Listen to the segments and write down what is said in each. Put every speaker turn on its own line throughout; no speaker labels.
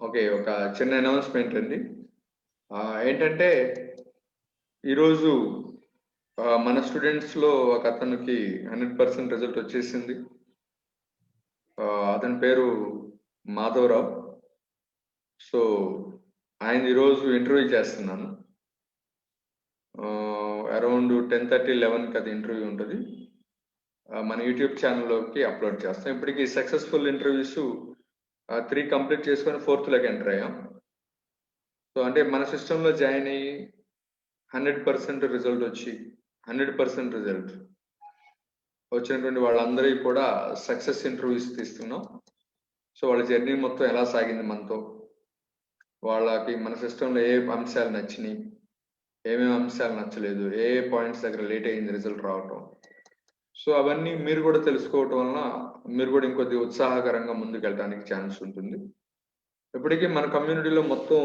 Okay. ఒక చిన్న announcement అండి. ఏంటంటే ఈరోజు మన స్టూడెంట్స్‌లో ఒకతనికి 100% రిజల్ట్ వచ్చేసింది. అతని పేరు మాధవరావు. సో, ఆయన ఈరోజు ఇంటర్వ్యూ చేస్తున్నాను. అరౌండ్ 10:30, 11కి అది ఇంటర్వ్యూ ఉంటది. మన యూట్యూబ్ ఛానల్‌లోకి అప్‌లోడ్ చేస్తాం. ఇప్పటికి సక్సెస్‌ఫుల్ ఇంటర్వ్యూస్ 3 కంప్లీట్ చేసుకొని 4థ్‌లోకి ఎంటర్ అయ్యాం. సో, అంటే మన సిస్టమ్‌లో జాయిన్ అయ్యి 100% రిజల్ట్ వచ్చి 100% రిజల్ట్ వచ్చినటువంటి వాళ్ళందరికీ కూడా సక్సెస్ ఇంటర్వ్యూస్ తీస్తున్నాం. సో, వాళ్ళ జర్నీ మొత్తం ఎలా సాగింది మనతో, వాళ్ళకి మన సిస్టంలో ఏ అంశాలు నచ్చినాయి, ఏమేమి అంశాలు నచ్చలేదు, ఏ పాయింట్స్ దగ్గర లేట్ అయింది రిజల్ట్ రావటం. సో, అవన్నీ మీరు కూడా తెలుసుకోవటం వలన మీరు కూడా ఇంకొద్ది ఉత్సాహకరంగా ముందుకెళ్ళడానికి ఛాన్స్ ఉంటుంది. ఇప్పటికీ మన కమ్యూనిటీలో మొత్తం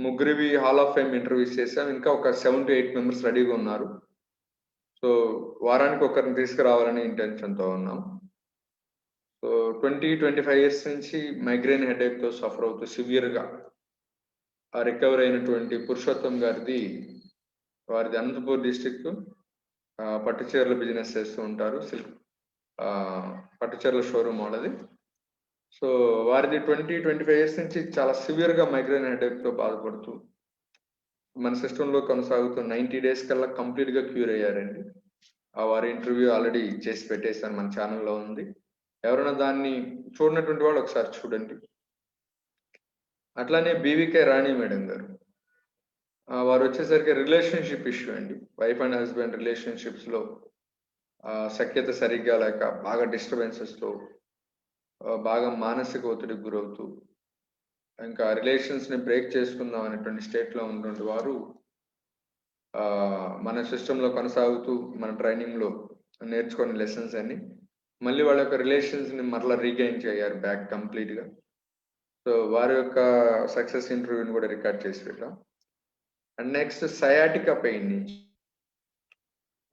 ముగ్గురివి హాల్ ఆఫ్ ఫేమ్ ఇంటర్వ్యూస్ చేసాం. ఇంకా ఒక 7 to 8 మెంబర్స్ రెడీగా ఉన్నారు. సో, వారానికి ఒకరిని తీసుకురావాలని ఇంటెన్షన్‌తో ఉన్నాం. సో, 25 ఇయర్స్ నుంచి మైగ్రేన్ హెడేక్‌తో సఫర్ అవుతూ సివియర్‌గా రికవర్ అయినటువంటి పురుషోత్తం గారిది, వారిది అనంతపూర్ డిస్ట్రిక్ట్. పట్టుచీరల బిజినెస్ చేస్తూ ఉంటారు. పట్టుచీరల షోరూమ్ వాళ్ళది. సో, వారిది 25 ఇయర్స్ నుంచి చాలా సివియర్‌గా మైగ్రేన్ హెడేక్‌తో బాధపడుతూ మన సిస్టంలో కొనసాగుతూ 90 డేస్ కల్లా కంప్లీట్‌గా క్యూర్ అయ్యారండి. వారి ఇంటర్వ్యూ ఆల్రెడీ చేసి పెట్టేసాను, మన ఛానల్‌లో ఉంది. ఎవరైనా దాన్ని చూడనటువంటి వాళ్ళు ఒకసారి చూడండి. అట్లానే బీవీకే రాణి మేడం గారు, వారు వచ్చేసరికి రిలేషన్షిప్ ఇష్యూ అండి. వైఫ్ అండ్ హస్బెండ్ రిలేషన్షిప్స్‌లో సఖ్యత సరిగ్గా లేక బాగా డిస్టర్బెన్సెస్‌తో బాగా మానసిక ఒత్తిడికి గురవుతూ ఇంకా రిలేషన్స్‌ని బ్రేక్ చేసుకుందాం అనేటువంటి స్టేట్‌లో ఉన్నటువంటి వారు మన సిస్టంలో కొనసాగుతూ మన ట్రైనింగ్‌లో నేర్చుకున్న లెసన్స్ అన్ని మళ్ళీ వాళ్ళ యొక్క రిలేషన్స్‌ని మరలా రీగెయిన్ చేయారు బ్యాక్ కంప్లీట్‌గా. సో, వారి యొక్క సక్సెస్ ఇంటర్వ్యూని కూడా రికార్డ్ చేసి పెట్టాం. అండ్ నెక్స్ట్ సయాటికా పెయిన్ నుంచి,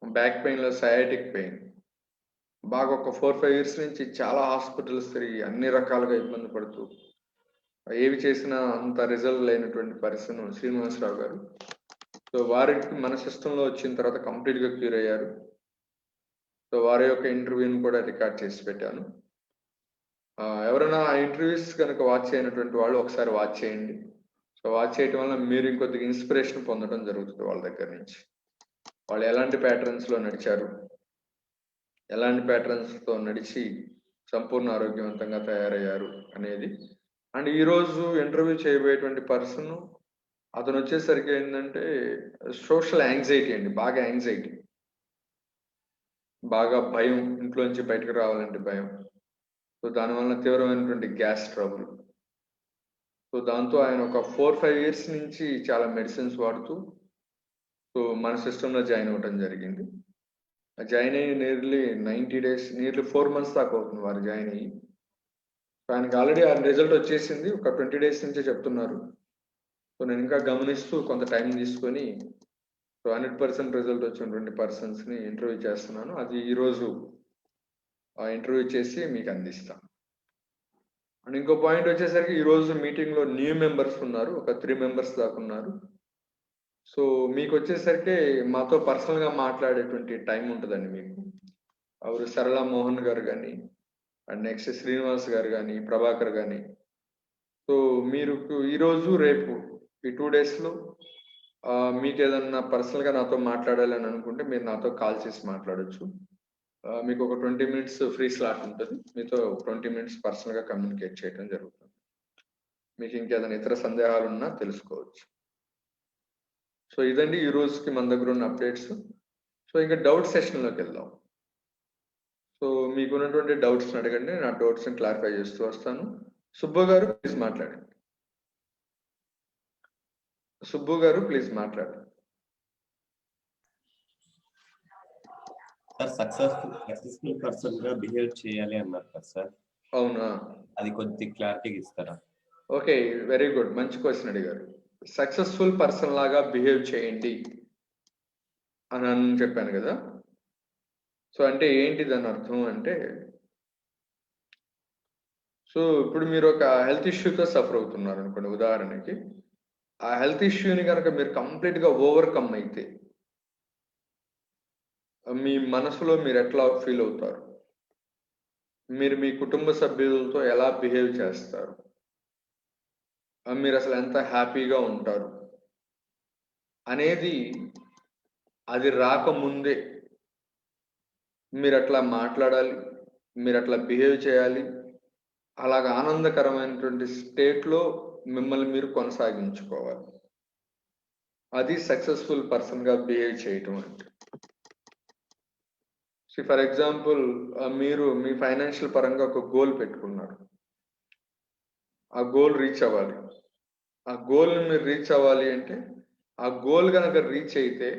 బ్యాక్ పెయిన్‌లో సయాటిక్ పెయిన్ బాగా ఒక 4-5 ఇయర్స్ నుంచి చాలా హాస్పిటల్స్ తిరిగి అన్ని రకాలుగా ఇబ్బంది పడుతూ ఏవి చేసినా అంత రిజల్ట్ లేనటువంటి పర్సన్ శ్రీనివాసరావు గారు. సో, వారికి మన సిస్టంలో వచ్చిన తర్వాత కంప్లీట్‌గా క్యూర్ అయ్యారు. సో, వారి యొక్క ఇంటర్వ్యూని కూడా రికార్డ్ చేసి పెట్టాను. ఎవరైనా ఆ ఇంటర్వ్యూస్ కనుక వాచ్ చేయనటువంటి వాళ్ళు ఒకసారి వాచ్ చేయండి. సో, వాచ్ చేయటం వల్ల మీరు ఇంకొద్దిగా ఇన్స్పిరేషన్ పొందడం జరుగుతుంది వాళ్ళ దగ్గర నుంచి. వాళ్ళు ఎలాంటి ప్యాటర్న్స్‌లో నడిచారు, ఎలాంటి ప్యాటర్న్స్‌తో నడిచి సంపూర్ణ ఆరోగ్యవంతంగా తయారయ్యారు అనేది. అండ్ ఈరోజు ఇంటర్వ్యూ చేయబోయేటువంటి పర్సన్, అతను వచ్చేసరికి ఏంటంటే సోషల్ యాంగ్జైటీ అండి. బాగా యాంగ్జైటీ, బాగా భయం, ఇంట్లోంచి బయటకు రావాలంటే భయం. సో, దానివల్ల తీవ్రమైనటువంటి గ్యాస్ ట్రబుల్. సో, దాంతో ఆయన ఒక 4-5 ఇయర్స్ నుంచి చాలా మెడిసిన్స్ వాడుతూ సో, మన సిస్టంలో జాయిన్ అవ్వటం జరిగింది. జాయిన్ అయ్యి నియర్లీ 90 డేస్, నియర్లీ 4 మంత్స్ దాకా అవుతుంది వారు జాయిన్ అయ్యి. ఆయనకి ఆల్రెడీ ఆ రిజల్ట్ వచ్చేసింది. ఒక 20 డేస్ నుంచే చెప్తున్నారు. సో, నేను ఇంకా గమనిస్తూ కొంత టైం తీసుకొని సో, 100% రిజల్ట్ వచ్చినటువంటి పర్సన్స్‌ని ఇంటర్వ్యూ చేస్తున్నాను. అది ఈరోజు ఇంటర్వ్యూ చేసి మీకు అందిస్తా. అండ్ ఇంకో పాయింట్ వచ్చేసరికి ఈరోజు మీటింగ్‌లో న్యూ మెంబర్స్ ఉన్నారు. ఒక 3 మెంబర్స్ దాకా ఉన్నారు. సో, మీకొచ్చేసరికి మాతో పర్సనల్‌గా మాట్లాడేటువంటి టైం ఉంటదండి మీకు. ఎవరు సరళ మోహన్ గారు గాని, అండ్ నెక్స్ట్ శ్రీనివాస్ గారు గాని, ప్రభాకర్ గాని. సో, మీరు ఈరోజు, రేపు ఈ 2 డేస్‌లో మీకేదన్నా పర్సనల్‌గా నాతో మాట్లాడాలి అని అనుకుంటే మీరు నాతో కాల్ చేసి మాట్లాడొచ్చు. మీకు ఒక 20 మినిట్స్ ఫ్రీ స్లాట్ ఉంటది. మీతో 20 మినిట్స్ పర్సనల్‌గా కమ్యూనికేట్ చేయడం జరుగుతుంది. మీకు ఇంకేదైనా ఇతర సందేహాలున్నా తెలుసుకోవచ్చు. సో, ఇదండి ఈ రోజుకి మన దగ్గర ఉన్న అప్డేట్స్. సో, ఇంకా డౌట్ సెషన్‌లోకెళ్దాం. సో, మీకున్నటువంటి డౌట్స్‌ని అడగండి. నేను ఆ డౌట్స్‌ని క్లారిఫై చేస్తూ వస్తాను. సుబ్బు గారు ప్లీజ్ మాట్లాడండి. సుబ్బు గారు ప్లీజ్ మాట్లాడండి.
సార్ సక్సెస్ఫుల్ పర్సన్ గా బిహేవ్ చేయాలి అన్నారు కదా సార్,
అవునా?
అది కొద్ది క్లారిటీగా ఇస్తారా?
ఓకే, వెరీ గుడ్, మంచి క్వశ్చన్ అడిగారు. సక్సెస్ఫుల్ పర్సన్ లాగా బిహేవ్ చేయండి అని చెప్పాను కదా. సో అంటే ఏంటి దాని అర్థం అంటే, సో ఇప్పుడు మీరు ఒక హెల్త్ ఇష్యూతో సఫర్ అవుతున్నారు అనుకోండి ఉదాహరణకి. ఆ హెల్త్ ఇష్యూని కనుక మీరు కంప్లీట్గా ఓవర్కమ్ అయితే మీ మనసులో మీరు ఎట్లా ఫీల్ అవుతారు, మీరు మీ కుటుంబ సభ్యులతో ఎలా బిహేవ్ చేస్తారు, మీరు అసలు ఎంత హ్యాపీగా ఉంటారు అనేది, అది రాకముందే మీరు అట్లా మాట్లాడాలి, మీరు అట్లా బిహేవ్ చేయాలి. అలాగ ఆనందకరమైనటువంటి స్టేట్లో మిమ్మల్ని మీరు కొనసాగించుకోవాలి. అది సక్సెస్ఫుల్ పర్సన్గా బిహేవ్ చేయటం అంటే. ఫర్ ఎగ్జాంపుల్, మీరు మీ ఫైనాన్షియల్ పరంగా ఒక గోల్ పెట్టుకున్నారు, ఆ గోల్ రీచ్ అవ్వాలి. ఆ గోల్ని మీరు రీచ్ అవ్వాలి అంటే, ఆ గోల్ కనుక రీచ్ అయితే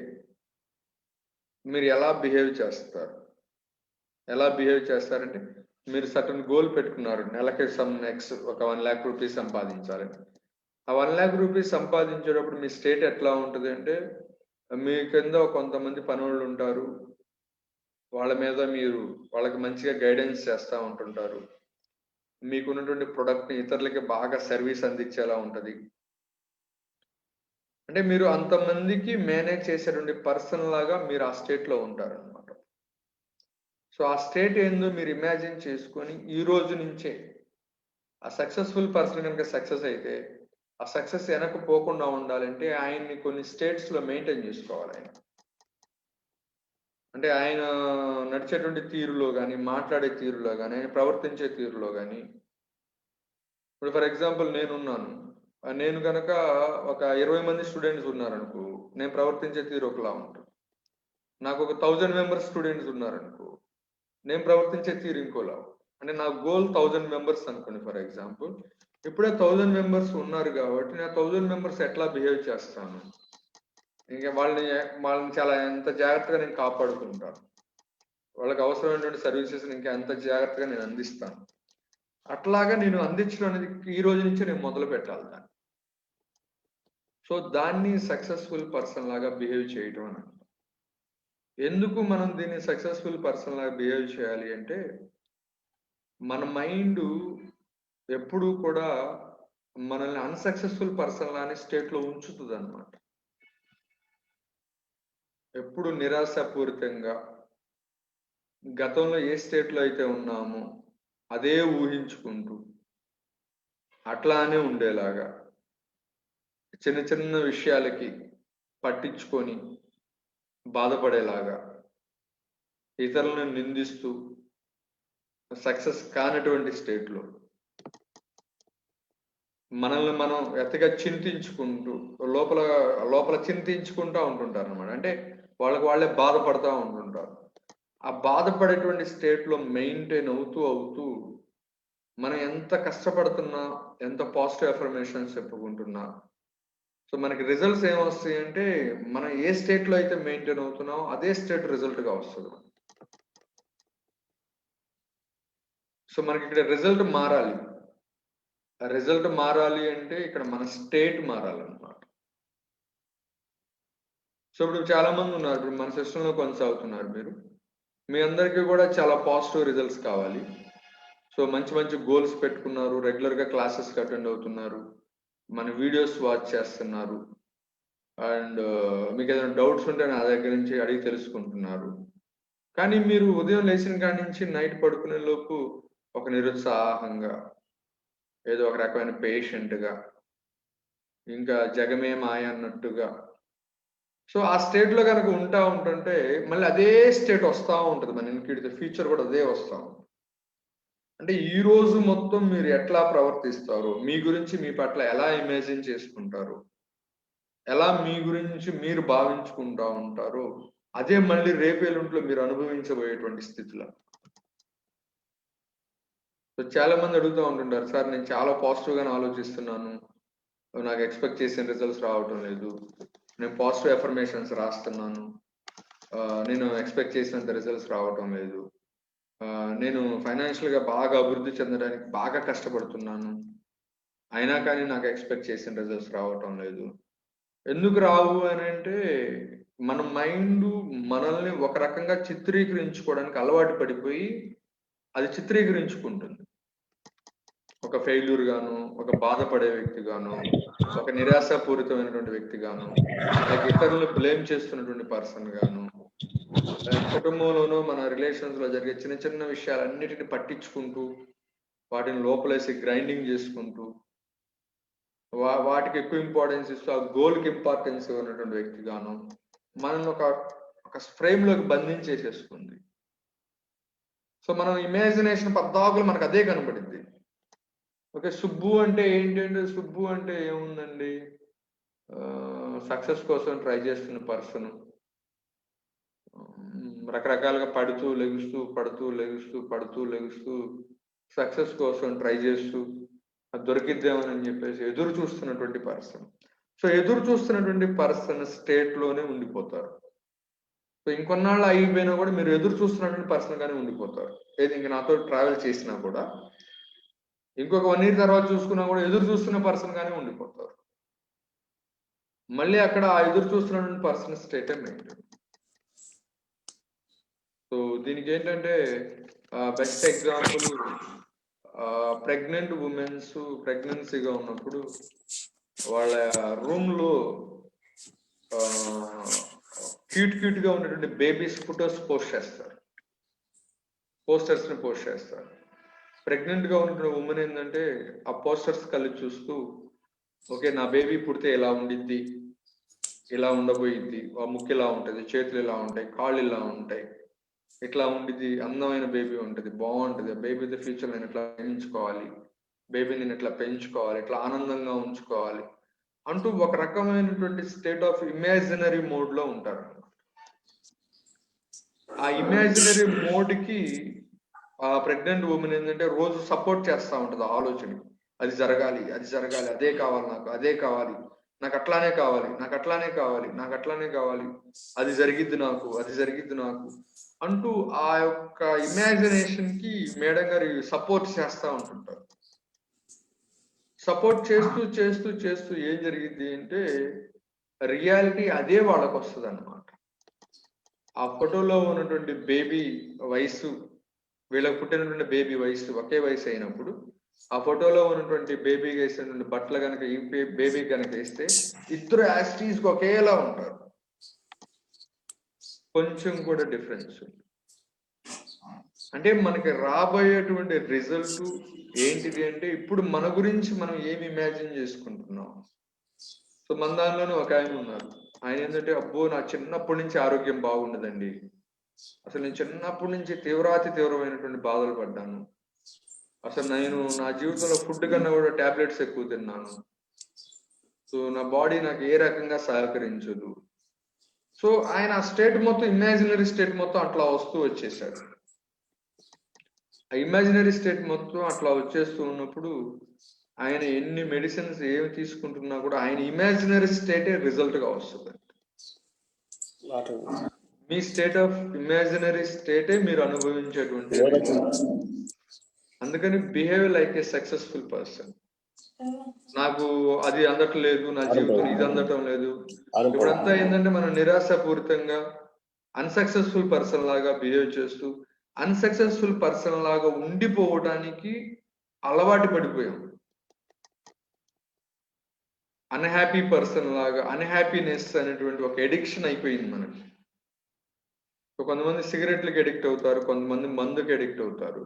మీరు ఎలా బిహేవ్ చేస్తారు? ఎలా బిహేవ్ చేస్తారంటే, మీరు సర్టన్ గోల్ పెట్టుకున్నారు, నెలకి ఒక 1 lakh రూపీస్ సంపాదించాలి. ఆ 1 lakh రూపీస్ సంపాదించేటప్పుడు మీ స్టేట్ ఎట్లా ఉంటుంది అంటే, మీ కింద కొంతమంది పనోళ్ళు ఉంటారు, వాళ్ళ మీద మీరు వాళ్ళకి మంచిగా గైడెన్స్ చేస్తూ ఉంటుంటారు. మీకున్నటువంటి ప్రొడక్ట్ని ఇతరులకి బాగా సర్వీస్ అందించేలా ఉంటుంది. అంటే మీరు అంతమందికి మేనేజ్ చేసేటువంటి పర్సన్ లాగా మీరు ఆ స్టేట్లో ఉంటారనమాట. సో ఆ స్టేట్ ఏందో మీరు ఇమాజిన్ చేసుకొని ఈ రోజు నుంచే ఆ సక్సెస్ఫుల్ పర్సన్ కనుక సక్సెస్ అయితే, ఆ సక్సెస్ వెనక్కి పోకుండా ఉండాలంటే ఆయన్ని కొన్ని స్టేట్స్లో మెయింటైన్ చేసుకోవాలి ఆయన. అంటే ఆయన నడిచేటువంటి తీరులో కానీ, మాట్లాడే తీరులో కానీ, ఆయన ప్రవర్తించే తీరులో కానీ. ఇప్పుడు ఫర్ ఎగ్జాంపుల్ నేనున్నాను, నేను కనుక ఒక 20 మంది స్టూడెంట్స్ ఉన్నారనుకో, నేను ప్రవర్తించే తీరు ఒకలా ఉంటుంది. నాకు ఒక 1000 మెంబర్స్ స్టూడెంట్స్ ఉన్నారనుకో, నేను ప్రవర్తించే తీరు ఇంకోలా. అంటే నా గోల్ 1000 మెంబర్స్ అనుకోండి ఫర్ ఎగ్జాంపుల్. ఇప్పుడే 1000 మెంబర్స్ ఉన్నారు కాబట్టి నేను 1000 మెంబర్స్ ఎట్లా బిహేవ్ చేస్తాను, ఇంకా వాళ్ళని చాలా ఎంత జాగ్రత్తగా నేను కాపాడుకుంటాను, వాళ్ళకి అవసరమైనటువంటి సర్వీసెస్ ఇంకా ఎంత జాగ్రత్తగా నేను అందిస్తాను. అట్లాగా నేను అందించడం అనేది ఈ రోజు నుంచే నేను మొదలు పెట్టాలి దాన్ని. సో దాన్ని సక్సెస్ఫుల్ పర్సన్ లాగా బిహేవ్ చేయటం అని. ఎందుకు మనం దీన్ని సక్సెస్ఫుల్ పర్సన్ లాగా బిహేవ్ చేయాలి అంటే, మన మైండ్ ఎప్పుడూ కూడా మనల్ని అన్సక్సెస్ఫుల్ పర్సన్ లానే స్టేట్లో ఉంచుతుంది అనమాట. ఎప్పుడు నిరాశాపూరితంగా గతంలో ఏ స్టేట్లో అయితే ఉన్నామో అదే ఊహించుకుంటూ అట్లానే ఉండేలాగా, చిన్న చిన్న విషయాలకి పట్టించుకొని బాధపడేలాగా, ఇతరులను నిందిస్తూ సక్సెస్ కానటువంటి స్టేట్లో మనల్ని మనం ఎత్తగా చింతించుకుంటూ లోపల లోపల చింతించుకుంటూ ఉంటుంటారు అనమాట. అంటే వాళ్ళే బాధపడతా ఉంటుంటారు. ఆ బాధపడేటువంటి స్టేట్లో మెయింటైన్ అవుతూ మనం ఎంత కష్టపడుతున్నా, ఎంత పాజిటివ్ అఫర్మేషన్స్ చెప్పుకుంటున్నా, సో మనకి రిజల్ట్స్ ఏమొస్తాయి అంటే, మనం ఏ స్టేట్లో అయితే మెయింటైన్ అవుతున్నామో అదే స్టేట్ రిజల్ట్గా వస్తుంది. సో మనకి ఇక్కడ రిజల్ట్ మారాలి. రిజల్ట్ మారాలి అంటే ఇక్కడ మన స్టేట్ మారాలన్నమాట. సో ఇప్పుడు చాలా మంది ఉన్నారు, ఇప్పుడు మన సిస్టంలో కొనసాగుతున్నారు మీరు. మీ అందరికీ కూడా చాలా పాజిటివ్ రిజల్ట్స్ కావాలి. సో మంచి మంచి గోల్స్ పెట్టుకున్నారు, రెగ్యులర్గా క్లాసెస్కి అటెండ్ అవుతున్నారు, మన వీడియోస్ వాచ్ చేస్తున్నారు, అండ్ మీకు ఏదైనా డౌట్స్ ఉంటే నా దగ్గర నుంచి అడిగి తెలుసుకుంటున్నారు. కానీ మీరు ఉదయం లేచిన కాడి నుంచి నైట్ పడుకునే లోపు ఒక నిరుత్సాహంగా, ఏదో ఒక రకమైన పేషెంట్గా, ఇంకా జగమే మాయ అన్నట్టుగా, సో ఆ స్టేట్లో కనుక ఉంటుంటే మళ్ళీ అదే స్టేట్ వస్తూ ఉంటుంది మన ఇంటికి. ఫ్యూచర్ కూడా అదే వస్తూ ఉంటుంది. అంటే ఈ రోజు మొత్తం మీరు ఎట్లా ప్రవర్తిస్తారు, మీ గురించి మీ పట్ల ఎలా ఇమాజిన్ చేసుకుంటారు, ఎలా మీ గురించి మీరు భావించుకుంటూ ఉంటారు, అదే మళ్ళీ రేపేలుంట్లో మీరు అనుభవించబోయేటువంటి స్థితిలో. సో చాలా మంది అడుగుతూ ఉంటుంటారు, సార్ నేను చాలా పాజిటివ్గానే ఆలోచిస్తున్నాను, నాకు ఎక్స్పెక్ట్ చేసిన రిజల్ట్స్ రావటం లేదు, నేను పాజిటివ్ అఫర్మేషన్స్ రాస్తున్నాను, నేను ఎక్స్పెక్ట్ చేసినంత రిజల్ట్స్ రావటం లేదు. నేను ఫైనాన్షియల్‌గా బాగా అభివృద్ధి చెందడానికి బాగా కష్టపడుతున్నాను. అయినా కానీ నాకు ఎక్స్పెక్ట్ చేసిన రిజల్ట్స్ రావటం లేదు. ఎందుకు రావు అనంటే, మన మైండు మనల్ని ఒక రకంగా చిత్రీకరించుకోవడానికి అలవాటు పడిపోయి, అది చిత్రీకరించుకుంటుంది. ఒక ఫెయిల్యూర్ గాను, ఒక బాధపడే వ్యక్తి గాను, ఒక నిరాశాపూరితమైనటువంటి వ్యక్తి గాను, లైక్ ఇతరులను బ్లేమ్ చేస్తున్నటువంటి పర్సన్ గాను, కుటుంబంలోనూ మన రిలేషన్స్‌లో జరిగే చిన్న చిన్న విషయాలన్నిటిని పట్టించుకుంటూ, వాటిని లోపలేసి గ్రైండింగ్ చేసుకుంటూ, వాటికి ఎక్కువ ఇంపార్టెన్స్ ఇస్తూ, ఆ గోల్‌కి ఇంపార్టెన్స్ ఇవ్వనటువంటి వ్యక్తి గాను, మనల్ని ఒక ఫ్రేమ్‌లోకి బంధించేసేస్తుంది. సో, మనం ఇమాజినేషన్ పద్దాకులు మనకు అదే కనపడిద్ది. ఓకే. సుబ్బు అంటే ఏంటంటే, సుబ్బు అంటే ఏముందండి? సక్సెస్ కోసం ట్రై చేస్తున్న పర్సను. రకరకాలుగా పడుతూ, లెగుస్తూ, పడుతూ, లెగుస్తూ, పడుతూ, లెగుస్తూ, సక్సెస్ కోసం ట్రై చేస్తూ, అది దొరికిద్దేమోనని చెప్పేసి ఎదురు చూస్తున్నటువంటి పర్సన్. సో, ఎదురు చూస్తున్నటువంటి పర్సన్ స్టేట్‌లోనే ఉండిపోతారు. సో, ఇంకొన్నాళ్ళు అయిపోయినా కూడా మీరు ఎదురు చూస్తున్నటువంటి పర్సన్‌గానే ఉండిపోతారు. ఏది ఇంక నాతో ట్రావెల్ చేసినా కూడా, ఇంకొక 1 ఇయర్ తర్వాత చూసుకున్నా కూడా ఎదురు చూస్తున్న పర్సన్‌గానే ఉండిపోతారు. మళ్ళీ అక్కడ ఆ ఎదురు చూస్తున్నటువంటి పర్సన్ స్టేటే మెయింటైన్. సో, దీనికేంటంటే బెస్ట్ ఎగ్జాంపుల్ ప్రెగ్నెంట్ వుమెన్స్ ప్రెగ్నెన్సీగా ఉన్నప్పుడు వాళ్ళ రూమ్‌లో క్యూట్‌గా ఉన్నటువంటి బేబీస్ ఫోటోస్ పోస్టర్స్‌ని పోస్ట్ చేస్తారు. ప్రెగ్నెంట్‌గా ఉన్నటువంటి వుమెన్ ఏందంటే, ఆ పోస్టర్స్ కళ్ళి చూస్తూ, ఓకే. నా బేబీ పుడితే ఇలా ఉండిద్ది, ఇలా ఉండబోయిద్ది, ఆ ముక్కు ఇలా ఉంటది, చేతులు ఇలా ఉంటాయి, కాళ్ళు ఇలా ఉంటాయి, ఇట్లా ఉండిద్ది, అందమైన బేబీ ఉంటది, బాగుంటది. ఆ బేబీతో ఫ్యూచర్ నేను ఇట్లా ప్రేమించుకోవాలి, బేబీని నేను ఇట్లా పెంచుకోవాలి, ఇట్లా ఆనందంగా ఉంచుకోవాలి అంటూ ఒక రకమైనటువంటి స్టేట్ ఆఫ్ ఇమాజినరీ మోడ్‌లో ఉంటారు. ఆ ఇమాజినరీ మోడ్‌కి ఆ ప్రెగ్నెంట్ వుమెన్ ఏంటంటే రోజు సపోర్ట్ చేస్తా ఉంటది ఆ ఆలోచనకి. అది జరగాలి, అది జరగాలి, అదే కావాలి నాకు, అదే కావాలి, నాకు అట్లానే కావాలి, నాకు అట్లానే కావాలి, నాకు అట్లానే కావాలి, అది జరిగిద్ది నాకు, అది జరిగిద్ది నాకు అంటూ ఆ యొక్క ఇమాజినేషన్‌కి మేడం గారు సపోర్ట్ చేస్తా ఉంటుంటారు. సపోర్ట్ చేస్తూ ఏం జరిగిద్ది అంటే రియాలిటీ అదే వాళ్ళకొస్తదన్నమాట. ఆ ఫోటోలో ఉన్నటువంటి బేబీ వయస్సు, వీళ్ళకి పుట్టినటువంటి బేబీ వయస్సు ఒకే వయసు అయినప్పుడు, ఆ ఫోటోలో ఉన్నటువంటి బేబీకి వేసినటువంటి బట్టలు గనక ఈ బేబీకి గనక వేస్తే ఇద్దరు యాజ్ ఇట్ ఈజ్ ఒకేలా ఉంటారు. కొంచెం కూడా డిఫరెన్స్. అంటే మనకి రాబోయేటువంటి రిజల్ట్ ఏంటిది అంటే, ఇప్పుడు మన గురించి మనం ఏమి ఇమాజిన్ చేసుకుంటున్నాం. సో, మన దానిలోనే ఒక ఆయన ఉన్నారు. ఆయన ఏంటంటే, అబ్బో! నా చిన్నప్పటి నుంచి ఆరోగ్యం బాగుండదండి. అసలు నేను చిన్నప్పటి నుంచి తీవ్రమైనటువంటి బాధలు పడ్డాను. అసలు నేను నా జీవితంలో ఫుడ్ కన్నా కూడా టాబ్లెట్స్ ఎక్కువ తిన్నాను. సో, నా బాడీ నాకు ఏ రకంగా సహకరించదు. సో, ఆయన ఆ స్టేట్ మొత్తం ఇమాజినరీ స్టేట్ మొత్తం అట్లా వస్తూ వచ్చేసాడు. ఆ ఇమాజినరీ స్టేట్ మొత్తం అట్లా వచ్చేస్తూ ఉన్నప్పుడు, ఆయన ఎన్ని మెడిసిన్స్ ఏమి తీసుకుంటున్నా కూడా ఆయన ఇమాజినరీ స్టేటే రిజల్ట్‌గా వస్తది. మీ స్టేట్ ఆఫ్ ఇమాజినరీ స్టేటే మీరు అనుభవించేటువంటి అందుకని behave like a successful person. నాకు అది అందట్లేదు, నా జీవితంలో ఇది అందటం లేదు. ఇప్పుడంతా ఏంటంటే మనం నిరాశాపూరితంగా అన్‌సక్సెస్‌ఫుల్ పర్సన్ లాగా బిహేవ్ చేస్తూ, అన్‌సక్సెస్‌ఫుల్ పర్సన్ లాగా ఉండిపోవడానికి అలవాటు పడిపోయాం. అన్‌హ్యాపీ పర్సన్ లాగా అన్‌హ్యాపీనెస్ అనేటువంటి ఒక అడిక్షన్ అయిపోయింది మనకి. కొంతమంది సిగరెట్‌లకి అడిక్ట్ అవుతారు, కొంతమంది మందుకి అడిక్ట్ అవుతారు.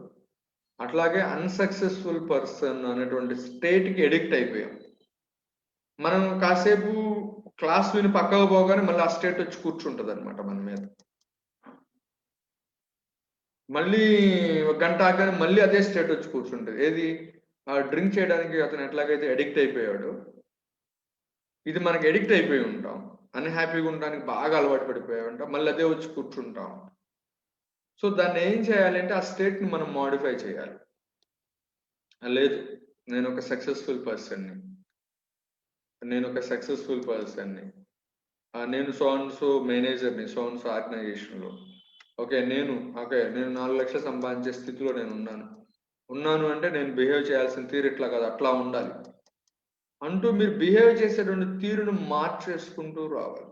అట్లాగే అన్‌సక్సెస్‌ఫుల్ పర్సన్ అనేటువంటి స్టేట్‌కి అడిక్ట్ అయిపోయాం. మనం కాసేపు క్లాస్ విని పక్కకు పోగానే మళ్ళీ ఆ స్టేట్ వచ్చి కూర్చుంటదన్నమాట మన మీద. మళ్ళీ ఒక గంట ఆగానే మళ్ళీ అదే స్టేట్ వచ్చి కూర్చుంటది. ఏది? డ్రింక్ చేయడానికి అతను ఎట్లాగైతే అడిక్ట్ అయిపోయాడో, ఇది మనకి అడిక్ట్ అయిపోయి ఉంటాం. అన్‌హ్యాపీగా ఉండడానికి బాగా అలవాటు పడిపోయి ఉంటాం. మళ్ళీ అదే వచ్చి కూర్చుంటాం. సో, దాన్ని ఏం చేయాలంటే ఆ స్టేట్‌ని మనం మోడిఫై చేయాలి. లేదు, నేనొక సక్సెస్‌ఫుల్ పర్సన్‌ని. నేను సో అండ్ సో మేనేజర్ని సో అండ్ సో ఆర్గనైజేషన్లో. నేను 4 లక్షలు సంపాదించే స్థితిలో నేను ఉన్నాను అంటే నేను బిహేవ్ చేయాల్సిన తీరు ఇట్లా కాదు, అట్లా ఉండాలి అంటూ మీరు బిహేవ్ చేసేటువంటి తీరును మార్చేసుకుంటూ రావాలి.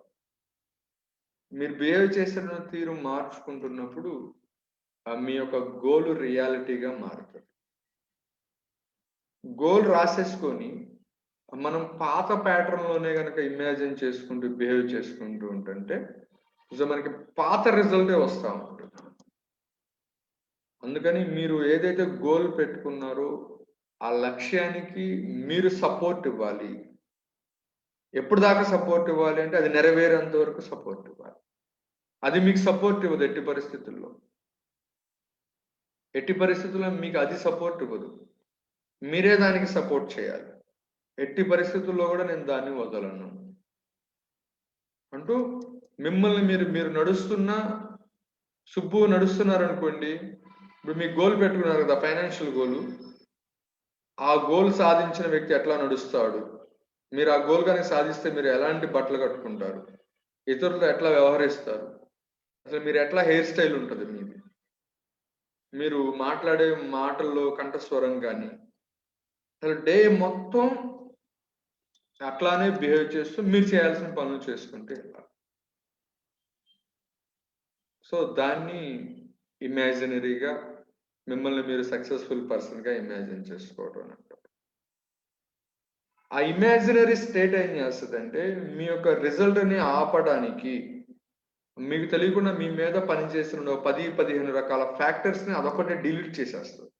మీరు బిహేవ్ చేసేటువంటి తీరు మార్చుకుంటున్నప్పుడు మీ యొక్క గోల్ రియాలిటీగా మారుతుంది. గోల్ రాసేసుకొని మనం పాత ప్యాటర్న్లోనే కనుక ఇమాజిన్ చేసుకుంటూ బిహేవ్ చేసుకుంటూ ఉంటుంటే మనకి పాత రిజల్టే వస్తూ ఉంటుంది. అందుకని మీరు ఏదైతే గోల్ పెట్టుకున్నారో ఆ లక్ష్యానికి మీరు సపోర్ట్ ఇవ్వాలి. ఎప్పుడు దాకా సపోర్ట్ ఇవ్వాలి అంటే అది నెరవేరేంత వరకు సపోర్ట్ ఇవ్వాలి. అది మీకు సపోర్ట్ ఇవ్వదు ఎట్టి పరిస్థితుల్లో. ఎట్టి పరిస్థితుల్లో మీకు అది సపోర్ట్ ఇవ్వదు. మీరే దానికి సపోర్ట్ చేయాలి. ఎట్టి పరిస్థితుల్లో కూడా నేను దాన్ని వదలను అంటూ మిమ్మల్ని మీరు సుబ్బు నడుస్తున్నారు అనుకోండి. ఇప్పుడు మీకు గోల్ పెట్టుకున్నారు కదా, ఫైనాన్షియల్ గోలు. ఆ గోల్ సాధించిన వ్యక్తి ఎట్లా నడుస్తాడు, మీరు ఆ గోల్ కానీ సాధిస్తే మీరు ఎలాంటి బట్టలు కట్టుకుంటారు, ఇతరులు ఎట్లా వ్యవహరిస్తారు, అసలు మీరు ఎట్లా హెయిర్ స్టైల్ ఉంటుంది మీది, మీరు మాట్లాడే మాటల్లో కంఠస్వరం కానీ అసలు డే మొత్తం అట్లానే బిహేవ్ చేస్తూ మీరు చేయాల్సిన పనులు చేసుకుంటే సో దాన్ని ఇమాజినరీగా మిమ్మల్ని మీరు సక్సెస్ఫుల్ పర్సన్గా ఇమాజిన్ చేసుకోవడం అంటారు. ఆ ఇమాజినరీ స్టేట్ ఏం చేస్తుందంటే మీ యొక్క రిజల్ట్ని ఆపడానికి మీకు తెలియకుండా మీ మీద పనిచేస్తున్న 10-15 రకాల ఫ్యాక్టర్స్ని అదొకటి డిలీట్ చేసేస్తుంది.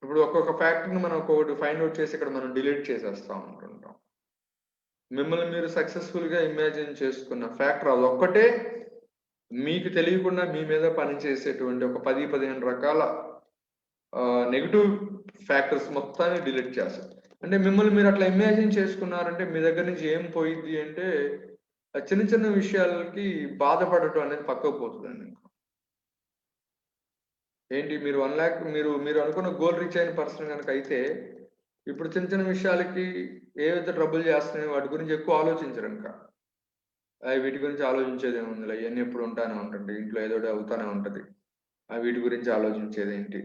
ఇప్పుడు ఒక్కొక్క ఫ్యాక్టర్ని మనం ఒక్కొక్కటి ఫైండ్ అవుట్ చేసి ఇక్కడ మనం డిలీట్ చేసేస్తా ఉంటుంటాం. మిమ్మల్ని మీరు సక్సెస్ఫుల్గా ఇమాజిన్ చేసుకున్న ఫ్యాక్టర్ అదొక్కటే మీకు తెలియకుండా మీ మీద పనిచేసేటువంటి ఒక 10-15 రకాల నెగిటివ్ ఫ్యాక్టర్స్ మొత్తాన్ని డిలీట్ చేస్తారు. అంటే మిమ్మల్ని మీరు అట్లా ఇమాజిన్ చేసుకున్నారంటే మీ దగ్గర నుంచి ఏం పోయింది అంటే చిన్న చిన్న విషయాలకి బాధపడటం అనేది పక్కకు పోతుందండి. ఏంటి మీరు 1 lakh మీరు అనుకున్న గోల్ రీచ్ అయిన పర్సన్ కనుక అయితే ఇప్పుడు చిన్న చిన్న విషయాలకి ఏవైతే ట్రబుల్ చేస్తున్నాయో వాటి గురించి ఎక్కువ ఆలోచించరు. ఇంకా వీటి గురించి ఆలోచించేది ఏముంది, అవన్నీ ఎప్పుడు ఉంటానే ఉంటుంది, ఇంట్లో ఏదో అవుతానే ఉంటుంది, వీటి గురించి ఆలోచించేది ఏంటి,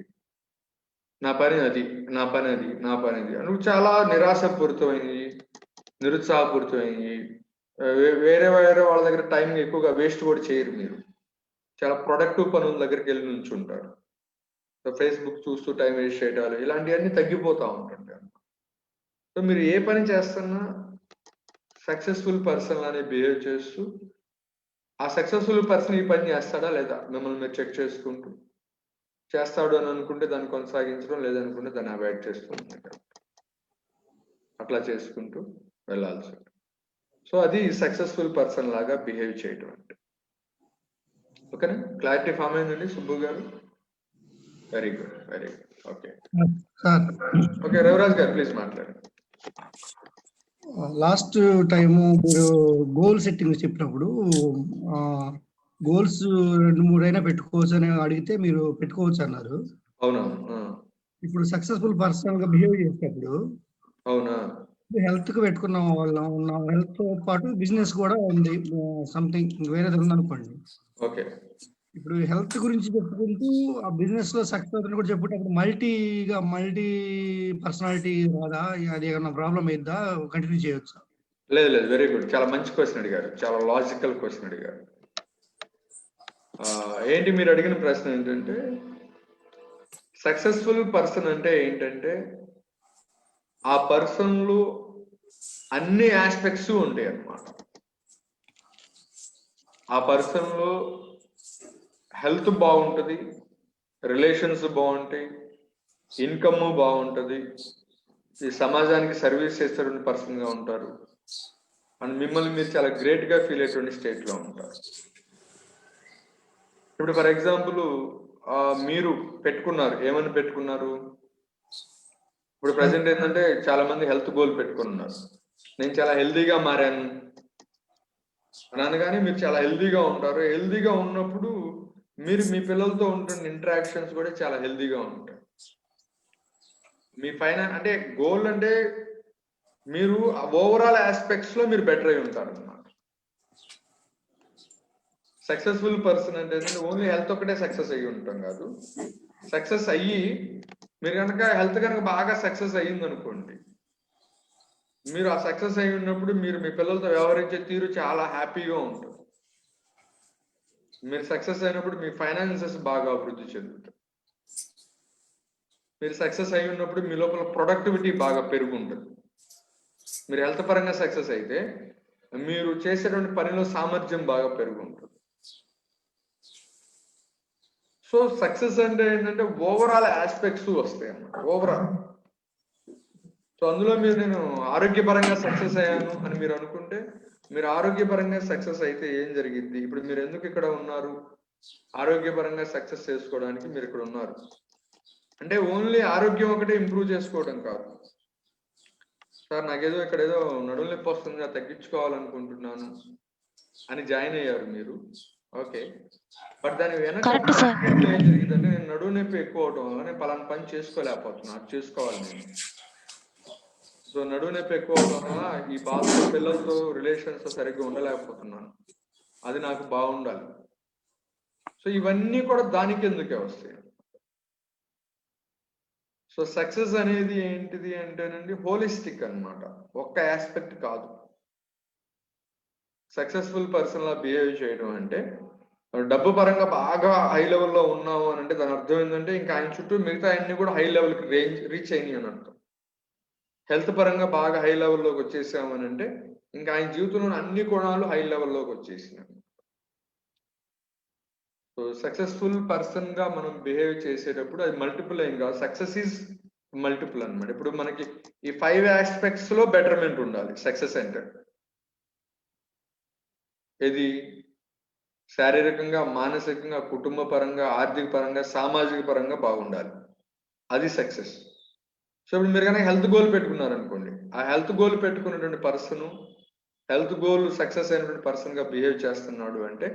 నా పని అది నువ్వు చాలా నిరాశపూరితమైనవి, నిరుత్సాహపూరితమైనవి, వేరే వాళ్ళ దగ్గర టైం ఎక్కువగా వేస్ట్ కూడా చేయరు. మీరు చాలా ప్రొడక్టివ్ పనుల దగ్గరికి వెళ్ళి నుంచుంటారు. ఫేస్బుక్ చూస్తూ టైం వేస్ట్ చేయడాలు ఇలాంటివన్నీ తగ్గిపోతూ ఉంటుంటాయి. సో మీరు ఏ పని చేస్తున్నా సక్సెస్ఫుల్ పర్సన్ లానే బిహేవ్ చేస్తూ ఆ సక్సెస్ఫుల్ పర్సన్ ఈ పని చేస్తాడా లేదా మిమ్మల్ని మీరు చెక్ చేసుకుంటూ, చేస్తాడు అని అనుకుంటే దాన్ని కొనసాగించడం, లేదనుకుంటే దాన్ని అవాయిడ్ చేస్తూ ఉంటారు. అట్లా చేసుకుంటూ వెళ్ళాల్సి ఉంటుంది. సో అది సక్సెస్ఫుల్ పర్సన్ లాగా బిహేవ్ చేయటం అంటే. ఓకేనా? క్లారిటీ ఫామ్ అయిందండి సుబ్బు గారు? Very good. ఓకే రవిరాజ్ గారు ప్లీజ్ మాట్లాడండి.
లాస్ట్ టైము మీరు గోల్ సెట్టింగ్ చెప్పినప్పుడు గోల్స్ 2-3 అయినా పెట్టుకోవచ్చు అని అడిగితే మీరు పెట్టుకోవచ్చు అన్నారు.
అవునవును.
ఇప్పుడు సక్సెస్ఫుల్ పర్సన్ గా బిహేవ్ చేసేటప్పుడు
అవునా
హెల్త్ కు పెట్టుకున్న వాళ్ళం ఉన్న హెల్త్ తో పాటు బిజినెస్ కూడా ఉంది, సంథింగ్ వేరేది ఉందనుకోండి.
ఓకే
ఇప్పుడు హెల్త్ గురించి చెప్పుకుంటూ ఆ బిజినెస్ లో సక్సెస్ అని కూడా చెప్పుకుంటే అప్పుడు మల్టీ పర్సనాలిటీ రాదా, అది ఏమన్నా ప్రాబ్లం అయిద్దా, కంటిన్యూ చేయొచ్చా?
లేదు వెరీ గుడ్, చాలా మంచి క్వశ్చన్ అడిగారు, చాలా లాజికల్ క్వశ్చన్ అడిగారు. ఏంటి మీరు అడిగిన ప్రశ్న ఏంటంటే సక్సెస్ఫుల్ పర్సన్ అంటే ఏంటంటే ఆ పర్సన్లో అన్ని ఆస్పెక్ట్స్ ఉంటాయి అన్నమాట. ఆ పర్సన్లో హెల్త్ బాగుంటుంది, రిలేషన్స్ బాగుంటాయి, ఇన్కమ్ బాగుంటుంది, ఈ సమాజానికి సర్వీస్ చేసేటువంటి పర్సన్గా ఉంటారు, అండ్ మిమ్మల్ని మీరు చాలా గ్రేట్గా ఫీల్ అయ్యేటువంటి స్టేట్లో ఉంటారు. ఇప్పుడు ఫర్ ఎగ్జాంపుల్ మీరు పెట్టుకున్నారు, ఏమని పెట్టుకున్నారు? ఇప్పుడు ప్రజెంట్ ఏంటంటే చాలా మంది హెల్త్ గోల్ పెట్టుకున్నారు. నేను చాలా హెల్దీగా మారాను అనగానే మీరు చాలా హెల్దీగా ఉంటారు. హెల్దీగా ఉన్నప్పుడు మీరు మీ పిల్లలతో ఉంటున్న ఇంటరాక్షన్స్ కూడా చాలా హెల్దీగా ఉంటాయి. మీ అంటే గోల్ అంటే మీరు ఓవరాల్ ఆస్పెక్ట్స్ లో మీరు బెటర్ అయి ఉంటారు అన్నమాట. సక్సెస్ఫుల్ పర్సన్ అంటే ఓన్లీ హెల్త్ ఒకటే సక్సెస్ అయ్యి ఉంటాం కాదు. సక్సెస్ అయ్యి మీరు కనుక హెల్త్ కనుక బాగా సక్సెస్ అయ్యింది అనుకోండి, మీరు ఆ సక్సెస్ అయి ఉన్నప్పుడు మీరు మీ పిల్లలతో వ్యవహరించే తీరు చాలా హ్యాపీగా ఉంటుంది. మీరు సక్సెస్ అయినప్పుడు మీ ఫైనాన్సెస్ బాగా అభివృద్ధి చెందుతాయి. మీరు సక్సెస్ అయి ఉన్నప్పుడు మీ లోపల ప్రొడక్టివిటీ బాగా పెరుగుంటుంది. మీరు హెల్త్ పరంగా సక్సెస్ అయితే మీరు చేసేటువంటి పనిలో సామర్థ్యం బాగా పెరుగుంటుంది. సో సక్సెస్ అంటే ఏంటంటే ఓవరాల్ ఆస్పెక్ట్స్ వస్తాయి అన్నమాట. ఓవరాల్. సో అందులో నేను ఆరోగ్యపరంగా సక్సెస్ అయ్యాను అని మీరు అనుకుంటే, మీరు ఆరోగ్యపరంగా సక్సెస్ అయితే ఏం జరిగింది? ఇప్పుడు మీరు ఎందుకు ఇక్కడ ఉన్నారు? ఆరోగ్యపరంగా సక్సెస్ చేసుకోవడానికి మీరు ఇక్కడ ఉన్నారు. అంటే ఓన్లీ ఆరోగ్యం ఒకటే ఇంప్రూవ్ చేసుకోవడం కాదు. సార్ నాకేదో ఇక్కడ ఏదో నడుము నొప్పి వస్తుంది, తగ్గించుకోవాలనుకుంటున్నాను అని జాయిన్ అయ్యారు మీరు. ఓకే, బట్ దాని వెనక ఏం జరిగిందంటే, నేను నడుము నొప్పి ఎక్కువ అవడం వల్ల నేను పలానా పని చేసుకోలేకపోతున్నాను, అది చేసుకోవాలి నేను. సో నడుము నొప్పి ఎక్కువ అవడం వల్ల ఈ బాధతో పిల్లలతో రిలేషన్స్ సరిగ్గా ఉండలేకపోతున్నాను, అది నాకు బాగుండాలి. సో ఇవన్నీ కూడా దానికి ఎందుకే వస్తాయి. సో సక్సెస్ అనేది ఏంటిది అంటేనండి హోలిస్టిక్ అన్నమాట, ఒక్క ఆస్పెక్ట్ కాదు. సక్సెస్ఫుల్ పర్సన్ లా బిహేవ్ చేయడం అంటే, డబ్బు పరంగా బాగా హై లెవెల్లో ఉన్నాము అని అంటే దాని అర్థం ఏంటంటే ఇంకా ఆయన చుట్టూ మిగతా అన్ని కూడా హై లెవెల్కి రీచ్ అయినాయి అని అర్థం. హెల్త్ పరంగా బాగా హై లెవెల్లోకి వచ్చేసామని అంటే ఇంకా ఆయన జీవితంలో అన్ని కోణాలు హై లెవెల్లోకి వచ్చేసినాయి. సో సక్సెస్ఫుల్ పర్సన్ గా మనం బిహేవ్ చేసేటప్పుడు అది మల్టిపుల్ ఏం కాదు, సక్సెస్ ఈజ్ మల్టిపుల్ అన్నమాట. ఇప్పుడు మనకి ఈ 5 ఆస్పెక్ట్స్ లో బెటర్మెంట్ ఉండాలి సక్సెస్ అంటే. ఇది శారీరకంగా, మానసికంగా, కుటుంబ పరంగా, ఆర్థిక పరంగా, సామాజిక పరంగా బాగుండాలి, అది సక్సెస్. సో ఇప్పుడు మీరు కనుక హెల్త్ గోల్ పెట్టుకున్నారు అనుకోండి, ఆ హెల్త్ గోల్ పెట్టుకున్నటువంటి పర్సన్ హెల్త్ గోల్ సక్సెస్ అయినటువంటి పర్సన్ గా బిహేవ్ చేస్తున్నాడు అంటే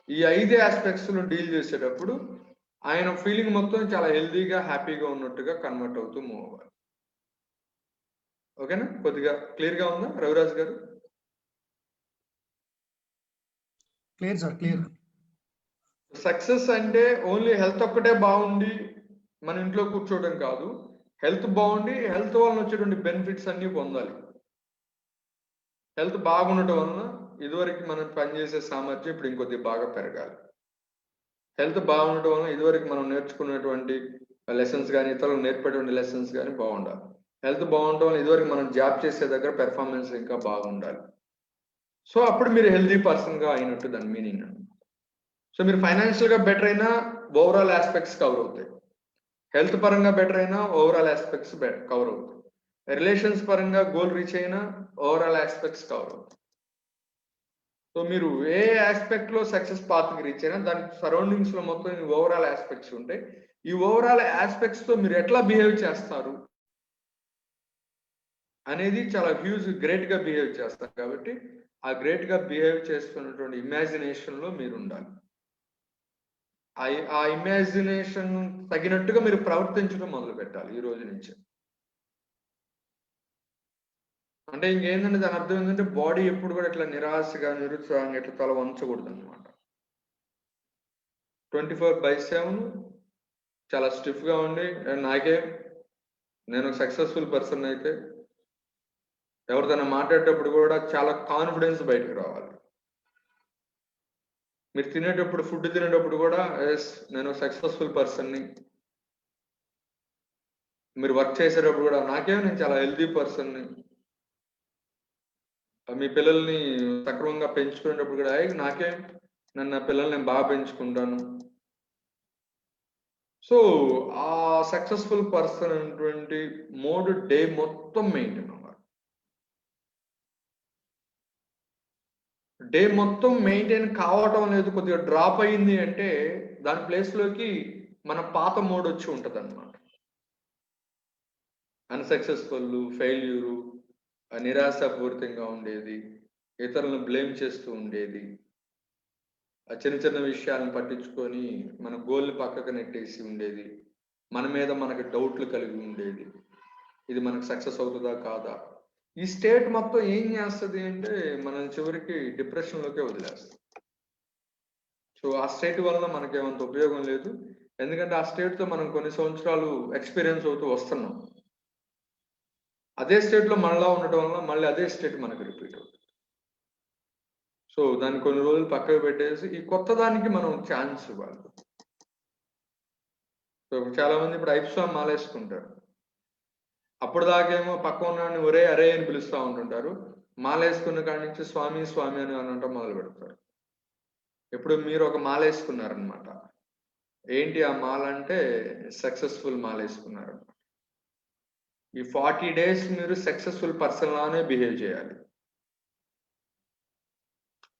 ఈ 5 ఆస్పెక్ట్స్ లో డీల్ చేసేటప్పుడు ఆయన ఫీలింగ్ మొత్తం చాలా హెల్దీగా, హ్యాపీగా ఉన్నట్టుగా కన్వర్ట్ అవుతూ మూవ్ అవ్వాలి. ఓకేనా? కొద్దిగా క్లియర్ గా ఉందా రవిరాజ్ గారు?
Clear sir, clear.
సక్సెస్ అంటే ఓన్లీ హెల్త్ ఒక్కటే బాగుండి మన ఇంట్లో కూర్చోవడం కాదు, హెల్త్ బాగుండి హెల్త్ వలన వచ్చేటువంటి బెనిఫిట్స్ అన్ని పొందాలి. హెల్త్ బాగుండటం వలన ఇదివరకు మనం పనిచేసే సామర్థ్యం ఇప్పుడు ఇంకొద్దిగా బాగా పెరగాలి. హెల్త్ బాగుండటం వలన ఇదివరకు మనం నేర్చుకున్నటువంటి లెసన్స్ కానీ, ఇతరులకు నేర్పేటువంటి లెసన్స్ కానీ బాగుండాలి. హెల్త్ బాగుండటం వల్ల ఇదివరకు మనం జాబ్ చేసే దగ్గర పెర్ఫార్మెన్స్ ఇంకా బాగుండాలి. సో అప్పుడు మీరు హెల్దీ పర్సన్ గా అయినట్టు దాని మీనింగ్. సో మీరు ఫైనాన్షియల్ గా బెటర్ అయినా ఓవరాల్ ఆస్పెక్ట్స్ కవర్ అవుతాయి, హెల్త్ పరంగా బెటర్ అయినా ఓవరాల్ ఆస్పెక్ట్స్ కవర్ అవుతాయి, రిలేషన్స్ పరంగా గోల్ రీచ్ అయినా ఓవరాల్ ఆస్పెక్ట్స్ కవర్ అవుతాయి. సో మీరు ఏ ఆస్పెక్ట్ లో సక్సెస్ పాత్కి రీచ్ అయినా దాని సరౌండింగ్స్ లో మొత్తం ఓవరాల్ ఆస్పెక్ట్స్ ఉంటాయి. ఈ ఓవరాల్ ఆస్పెక్ట్స్ తో మీరు ఎట్లా బిహేవ్ చేస్తారు అనేది చాలా హ్యూజ్, గ్రేట్ గా బిహేవ్ చేస్తారు. కాబట్టి ఆ గ్రేట్ గా బిహేవ్ చేస్తున్నటువంటి ఇమాజినేషన్ లో మీరు ఉండాలి. ఆ ఇమాజినేషన్ తగినట్టుగా మీరు ప్రవర్తించడం మొదలు పెట్టాలి ఈ రోజు నుంచి. అంటే ఇంకేంటంటే దాని అర్థం ఏంటంటే బాడీ ఎప్పుడు కూడా ఇట్లా నిరాశగా, నిరుత్సాహంగా ఇట్లా తల వంచకూడదు అనమాట. 24/7 చాలా స్టిఫ్ గా ఉండి నేను సక్సెస్ఫుల్ పర్సన్ అయితే ఎవరితోనే మాట్లాడేటప్పుడు కూడా చాలా కాన్ఫిడెన్స్ బయటకు రావాలి. మీరు తినేటప్పుడు, ఫుడ్ తినేటప్పుడు కూడా ఎస్ నేను సక్సెస్ఫుల్ పర్సన్ని. మీరు వర్క్ చేసేటప్పుడు కూడా నేను చాలా హెల్దీ పర్సన్ని. మీ పిల్లల్ని సక్రమంగా పెంచుకునేటప్పుడు కూడా నా పిల్లల్ని నేను బాగా పెంచుకుంటాను. సో ఆ సక్సెస్ఫుల్ పర్సన్ అనేటువంటి మోడ్ డే మొత్తం మెయింటైన్ అవ్వాలి. డే మొత్తం మెయింటైన్ కావటం లేదు, కొద్దిగా డ్రాప్ అయింది అంటే దాని ప్లేస్ లోకి మన పాత మోడ్ వచ్చి ఉంటది అనమాట. అన్సక్సెస్ఫుల్, ఫెయిల్యూరు, నిరాశాపూరితంగా ఉండేది, ఇతరులను బ్లేమ్ చేస్తూ ఉండేది, చిన్న చిన్న విషయాలను పట్టించుకొని మన గోల్ని పక్కకు నెట్టేసి ఉండేది, మన మీద మనకి డౌట్లు కలిగి ఉండేది, ఇది మనకు సక్సెస్ అవుతుందా కాదా, ఈ స్టేట్ మొత్తం ఏం చేస్తుంది అంటే మనం చివరికి డిప్రెషన్లోకే వదిలేస్తాం. సో ఆ స్టేట్ వల్ల మనకేమంత ఉపయోగం లేదు, ఎందుకంటే ఆ స్టేట్తో మనం కొన్ని సంవత్సరాలు ఎక్స్పీరియన్స్ అవుతూ వస్తున్నాం. అదే స్టేట్లో మనలా ఉండటం వల్ల మళ్ళీ అదే స్టేట్ మనకు రిపీట్ అవుతుంది. సో దాన్ని కొన్ని రోజులు పక్కకు పెట్టేసి ఈ కొత్త దానికి మనం ఛాన్స్ ఇవ్వాలి. సో చాలా మంది ఇప్పుడు ఐప్సామ్ మాలేసుకుంటారు. అప్పుడు దాకేమో పక్క ఉన్నాడిని ఒరే అరే అని పిలుస్తూ ఉంటుంటారు. మాలేసుకున్న కాడి నుంచి స్వామి స్వామి అని అనటం మొదలు పెడతారు. ఇప్పుడు మీరు ఒక మాల వేసుకున్నారనమాట. ఏంటి ఆ మాల అంటే సక్సెస్ఫుల్ మాల వేసుకున్నారు. ఈ 40 days మీరు సక్సెస్ఫుల్ పర్సన్ లానే బిహేవ్ చేయాలి.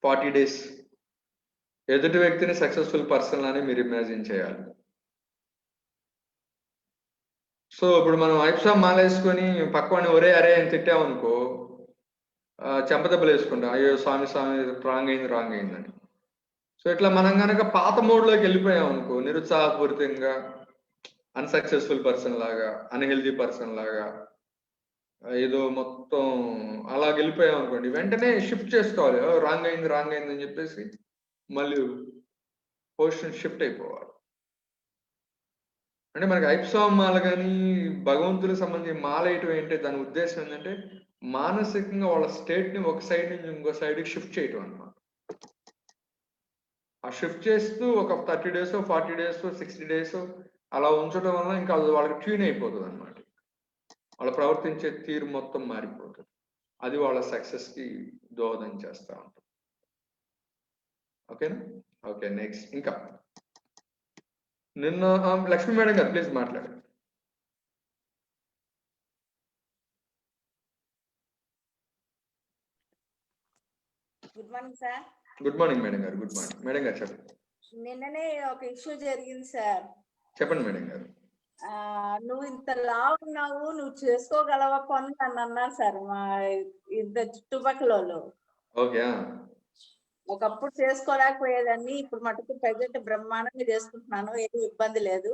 40 days ఎదుటి వ్యక్తిని సక్సెస్ఫుల్ పర్సన్ లానే మీరు ఇమాజిన్ చేయాలి. సో ఇప్పుడు మనం ఐప్సామ్ మాల వేసుకొని పక్కవాడిని ఒరే అరే అని తిట్టామనుకో, చెంపదెబ్బలు వేసుకుంటాం, అయ్యో స్వామి స్వామి రాంగ్ అయిందని. సో ఇట్లా మనం కనుక పాత మోడ్లోకి వెళ్ళిపోయాం అనుకో, నిరుత్సాహపూరితంగా అన్సక్సెస్ఫుల్ పర్సన్ లాగా, అన్హెల్దీ పర్సన్ లాగా, ఏదో మొత్తం అలా వెళ్ళిపోయాం అనుకోండి, వెంటనే షిఫ్ట్ చేసుకోవాలి. రాంగ్ అయింది అని చెప్పేసి మళ్ళీ పొజిషన్ షిఫ్ట్ అయిపోవాలి. అంటే మనకి ఐప్సామ్ మాల కానీ భగవంతులకు సంబంధించి మాల వేయటం ఏంటంటే దాని ఉద్దేశం ఏంటంటే మానసికంగా వాళ్ళ స్టేట్ని ఒక సైడ్ నుంచి ఇంకో సైడ్కి షిఫ్ట్ చేయటం అనమాట. ఆ షిఫ్ట్ చేస్తూ ఒక 30 days 40 days 60 days అలా ఉంచడం వల్ల ఇంకా అది వాళ్ళకి ట్యూన్ అయిపోతుంది అనమాట. వాళ్ళు ప్రవర్తించే తీరు మొత్తం మారిపోతుంది. అది వాళ్ళ సక్సెస్కి దోహదం చేస్తూ ఉంటుంది. ఓకేనా? ఓకే, నెక్స్ట్ ఇంకా నిన్న లక్ష్మీ మేడం గారు ప్లీజ్ మాట్లాడండి.
Good morning sir.
Good morning madam గారు. గుడ్ మార్నింగ్ మేడం గారు, చెప్పండి.
నిన్ననే ఒక ఇష్యూ జరిగింది సార్.
చెప్పండి మేడం గారు.
నువ్వు ఇంత లావు ఉన్నావు, నువ్వు చేసుకోగలవా పనులు అని అన్నారు సార్ మా ఇద్దరు చుట్టుపక్కల వాళ్ళు.
ఓకే.
ఒకప్పుడు చేసుకోలేకపోయేదాన్ని, ఇప్పుడు మటుకు ప్రజెంట్ బ్రహ్మాండంగా చేసుకుంటున్నాను, ఏది ఇబ్బంది లేదు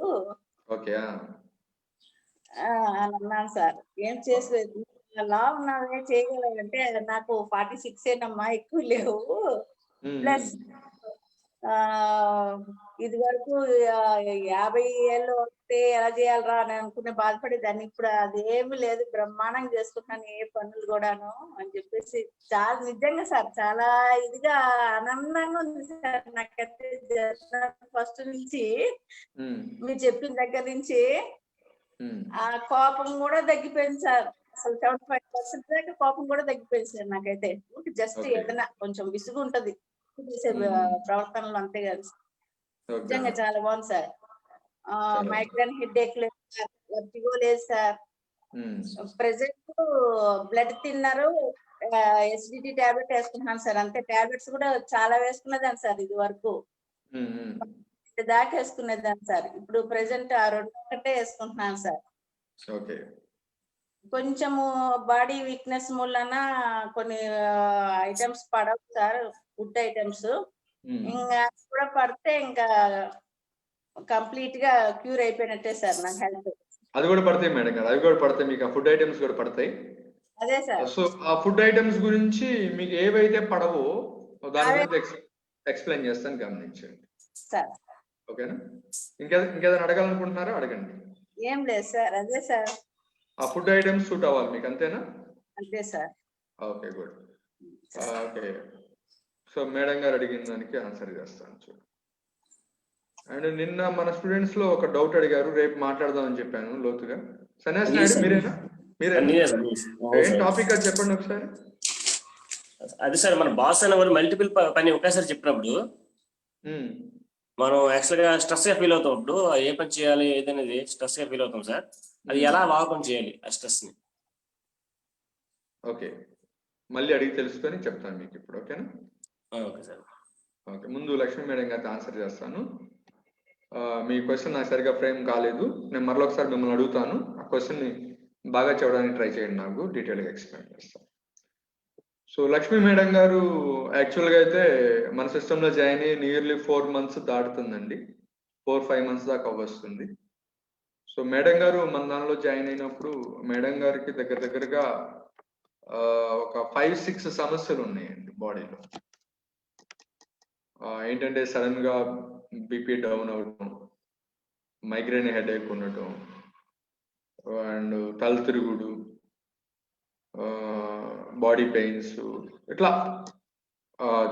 ఓకే
అని అన్నాను సార్. ఏం చేసేది, లావు ఉన్నావే చేయగలవంటే నాకు 46 ఏనమ్మా, ఎక్కువ లేవు. ప్లస్ ఇది వరకు 50 ఏళ్ళు వస్తే ఎలా చేయాలరా అని అనుకునే బాధపడేదాన్ని. ఇప్పుడు అదేమి లేదు, బ్రహ్మాండంగా చేసుకుంటున్నాను ఏ పనులు కూడాను అని చెప్పేసి చాలా నిజంగా సార్ చాలా ఇదిగా ఆనందంగా ఉంది సార్ నాకైతే. ఫస్ట్ నుంచి మీరు చెప్పిన దగ్గర నుంచి ఆ కోపం కూడా తగ్గిపోయింది సార్. అసలు 75% దాకా కోపం కూడా తగ్గిపోయింది సార్ నాకైతే. జస్ట్ ఏదైనా కొంచెం విసుగు ఉంటది చేసే ప్రవర్తనలు, అంతే కదా. నిజంగా చాలా బాగుంది సార్. మైగ్రేన్ హెడేక్ లేదు సార్, వర్టిగో లేదు సార్. ప్రెసెంట్ బ్లడ్ తిన్నారు, ఎసిడిటీ టాబ్లెట్ వేసుకుంటున్నాను సార్. అంతే, టాబ్లెట్స్ కూడా చాలా వేసుకునేదాన్ని సార్ ఇది వరకు, దాకా వేసుకునేదాన్ని సార్. ఇప్పుడు ప్రెసెంట్ ఆ 2 ఒక్కటే వేసుకుంటున్నాను సార్. కొంచెము బాడీ వీక్నెస్ మూలన కొన్ని ఐటమ్స్ పడవు సార్, ఫుడ్ ఐటమ్స్. ఇంకా కూడా పడితే ఇంకా కంప్లీట్ గా క్యూర్ అయిపోయినట్టే సార్ నా హెల్త్.
అది కూడా పడతాయి మేడం గారు, అవి కూడా పడతాయి, మీకు ఆ ఫుడ్ ఐటమ్స్ కూడా పడతాయి.
అదే సార్.
సో ఆ ఫుడ్ ఐటమ్స్ గురించి మీకు ఏవైతే పడవో దాని గురించి ఎక్స్ప్లెయిన్ చేస్తాను, గమనించండి
సార్.
ఓకేనా? ఇంకేదైనా అడగాలనుకుంటున్నారా? అడగండి.
ఏం లేదు సార్, అదే సార్.
ఆ ఫుడ్ ఐటమ్స్ సూట్ అవ్వాలి మీకు, అంతేనా?
అంతే sir.
Okay, good. Okay, so madam గారు అడిగిన దానికి ఆన్సర్ చేస్తాను చూడండి. అండ్ నిన్న మన స్టూడెంట్స్ లో ఒక డౌట్ అడిగారు, రేపు మాట్లాడదామని చెప్పాను లోతుగా. సన్యాసి నాయుడు మీరేనా? ఏం టాపిక్ అది చెప్పండి ఒకసారి.
అది సార్, మన బాస్ అనే వాళ్ళు మల్టిపుల్ పని ఒకేసారి చెప్పినప్పుడు మనం యాక్చువల్ గా స్ట్రెస్ గా ఫీల్ అవుతాం. అప్పుడు ఏ పని చేయాలి ఏదనేది స్ట్రెస్ గా ఫీల్ అవుతాం సార్. అది ఎలా వాకం చేయాలి ఆ స్ట్రెస్ ని?
ఓకే, మళ్ళీ అడిగి తెలుసుకొని చెప్తాను మీకు ఇప్పుడు. ఓకేనా?
Okay sir.
ఓకే, ముందు లక్ష్మీ మేడం గారికి ఆన్సర్ చేస్తాను. మీ క్వశ్చన్ నాకు సరిగా ఫ్రేమ్ కాలేదు, నేను మరొకసారి మిమ్మల్ని అడుగుతాను. ఆ క్వశ్చన్ని బాగా చెప్పడానికి ట్రై చేయండి, నాకు డీటెయిల్గా ఎక్స్ప్లెయిన్ చేస్తాను. సో లక్ష్మీ మేడం గారు యాక్చువల్గా అయితే మన సిస్టంలో జాయిన్ అయ్యి నియర్లీ 4 months దాటుతుందండి, 4-5 months దాకా వస్తుంది. సో మేడం గారు మన దానిలో జాయిన్ అయినప్పుడు మేడం గారికి దగ్గరగా ఒక 5-6 సమస్యలు ఉన్నాయండి బాడీలో. ఏంటంటే సడన్ గా బీపీ డౌన్ అవడం, మైగ్రేన్ హెడేక్ ఉండటం, అండ్ తల తిరుగుడు, బాడీ పెయిన్స్, ఇట్లా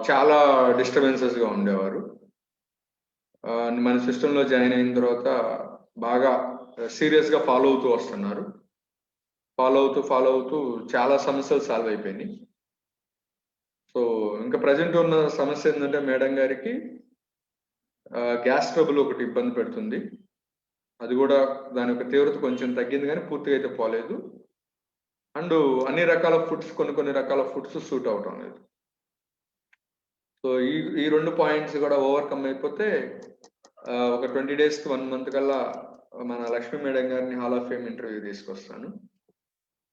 చాలా డిస్టర్బెన్సెస్ గా ఉండేవారు. మన సిస్టంలో జాయిన్ అయిన తర్వాత బాగా సీరియస్ గా ఫాలో అవుతూ వస్తున్నారు. ఫాలో అవుతూ చాలా సమస్యలు సాల్వ్ అయిపోయినాయి. సో ఇంకా ప్రజెంట్ ఉన్న సమస్య ఏంటంటే మేడం గారికి గ్యాస్ ట్రబుల్ ఒకటి ఇబ్బంది పెడుతుంది. అది కూడా దాని యొక్క తీవ్రత కొంచెం తగ్గింది కానీ పూర్తిగా అయితే పోలేదు. అండ్ అన్ని రకాల ఫుడ్స్, కొన్ని రకాల ఫుడ్స్ సూట్ అవటం లేదు. సో ఈ 2 పాయింట్స్ కూడా ఓవర్కమ్ అయిపోతే ఒక 20 days కి 1 month కల్లా మన లక్ష్మీ మేడం గారిని హాల్ ఆఫ్ ఫేమ్ ఇంటర్వ్యూ తీసుకొస్తాను.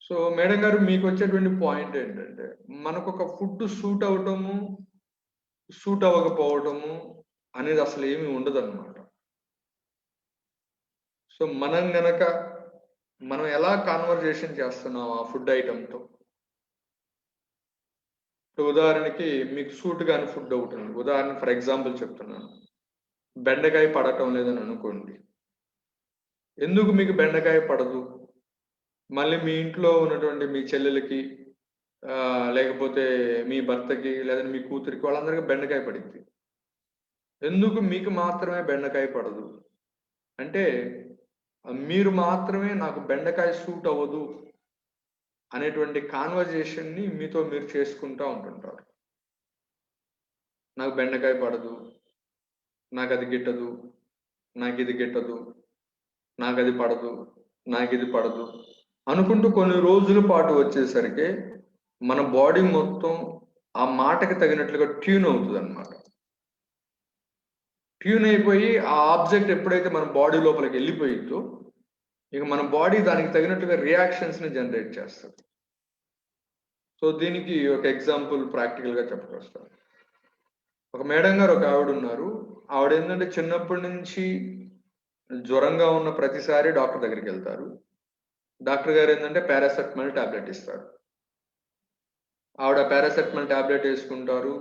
సో మేడం గారు, మీకు వచ్చేటువంటి పాయింట్ ఏంటంటే, మనకు ఒక ఫుడ్ సూట్ అవటము, సూట్ అవ్వకపోవటము అనేది అసలు ఏమీ ఉండదు అనమాట. సో మనం ఎలా కాన్వర్జేషన్ చేస్తున్నాం ఆ ఫుడ్ ఐటమ్తో. ఉదాహరణకి మీకు సూట్ కాని ఫుడ్ ఒకటి ఉంది. ఉదాహరణ ఫర్ ఎగ్జాంపుల్ చెప్తున్నాను, బెండకాయ పడటం లేదని అనుకోండి. ఎందుకు మీకు బెండకాయ పడదు? మళ్ళీ మీ ఇంట్లో ఉన్నటువంటి మీ చెల్లెలకి, లేకపోతే మీ భర్తకి, లేదా మీ కూతురికి, వాళ్ళందరికీ బెండకాయ పడింది. ఎందుకు మీకు మాత్రమే బెండకాయ పడదు అంటే, మీరు మాత్రమే నాకు బెండకాయ సూట్ అవ్వదు అనేటువంటి కాన్వర్జేషన్ని మీతో మీరు చేసుకుంటూ ఉంటుంటారు. నాకు బెండకాయ పడదు, నాకు అది గిట్టదు, నాకు ఇది గిట్టదు, నాకు అది పడదు, నాకు ఇది పడదు అనుకుంటూ కొన్ని రోజుల పాటు వచ్చేసరికి మన బాడీ మొత్తం ఆ మాటకి తగినట్లుగా ట్యూన్ అవుతుంది అనమాట. ట్యూన్ అయిపోయి ఆ ఆబ్జెక్ట్ ఎప్పుడైతే మన బాడీ లోపలికి వెళ్ళిపోయిందో, ఇక మన బాడీ దానికి తగినట్టుగా రియాక్షన్స్ ని జనరేట్ చేస్తుంది. సో దీనికి ఒక ఎగ్జాంపుల్ ప్రాక్టికల్ గా చెప్పుకొస్తాను. ఒక మేడం గారు ఒక ఆవిడ ఉన్నారు. ఆవిడ ఏంటంటే చిన్నప్పటి నుంచి జ్వరంగా ఉన్న ప్రతిసారి డాక్టర్ దగ్గరికి వెళ్తారు. డాక్టర్ గారు ఏంటంటే పారాసెటమాల్ టాబ్లెట్ ఇస్తారు. ఆవిడ పారాసెటమాల్ టాబ్లెట్ వేసుకుంటారు.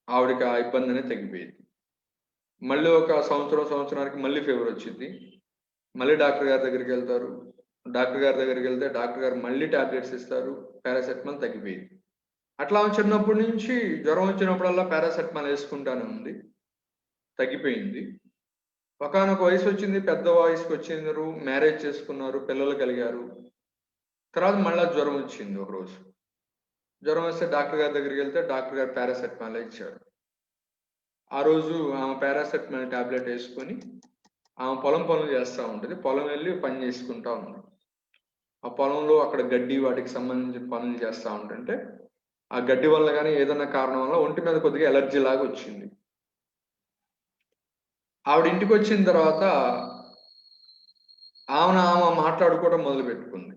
ఆవిడకి ఆ ఇబ్బంది అనేది తగ్గిపోయింది. మళ్ళీ ఒక సంవత్సరానికి మళ్ళీ ఫీవర్ వచ్చింది. మళ్ళీ డాక్టర్ గారి దగ్గరికి వెళ్తారు. డాక్టర్ గారి దగ్గరికి వెళ్తే డాక్టర్ గారు మళ్ళీ టాబ్లెట్స్ ఇస్తారు. పారాసెటమాల్ తగ్గిపోయింది. అట్లా చిన్నప్పటి నుంచి జ్వరం వచ్చినప్పుడల్లా పారాసెటమాల్ వేసుకుంటానే ఉంది, తగ్గిపోయింది. ఒకానొక వయసు వచ్చింది, పెద్ద వయసుకి వచ్చిందరు, మ్యారేజ్ చేసుకున్నారు, పిల్లలు కలిగారు. తర్వాత మళ్ళీ జ్వరం వచ్చింది. ఒకరోజు జ్వరం వస్తే డాక్టర్ గారి దగ్గరికి వెళ్తే డాక్టర్ గారు పారాసెటమాల్ ఇచ్చారు. ఆ రోజు ఆమె పారాసెటమాల్ టాబ్లెట్ వేసుకొని ఆమె పొలం పనులు చేస్తూ ఉంటుంది. పొలం వెళ్ళి పని చేసుకుంటా ఉంది. ఆ పొలంలో అక్కడ గడ్డి, వాటికి సంబంధించిన పనులు చేస్తూ ఉంటుంటే ఆ గడ్డి వల్ల కానీ ఏదన్నా కారణం వల్ల ఒంటి మీద కొద్దిగా ఎలర్జీ లాగా వచ్చింది. ఆవిడ ఇంటికి వచ్చిన తర్వాత ఆమె మాట్లాడుకోవడం మొదలు పెట్టుకుంది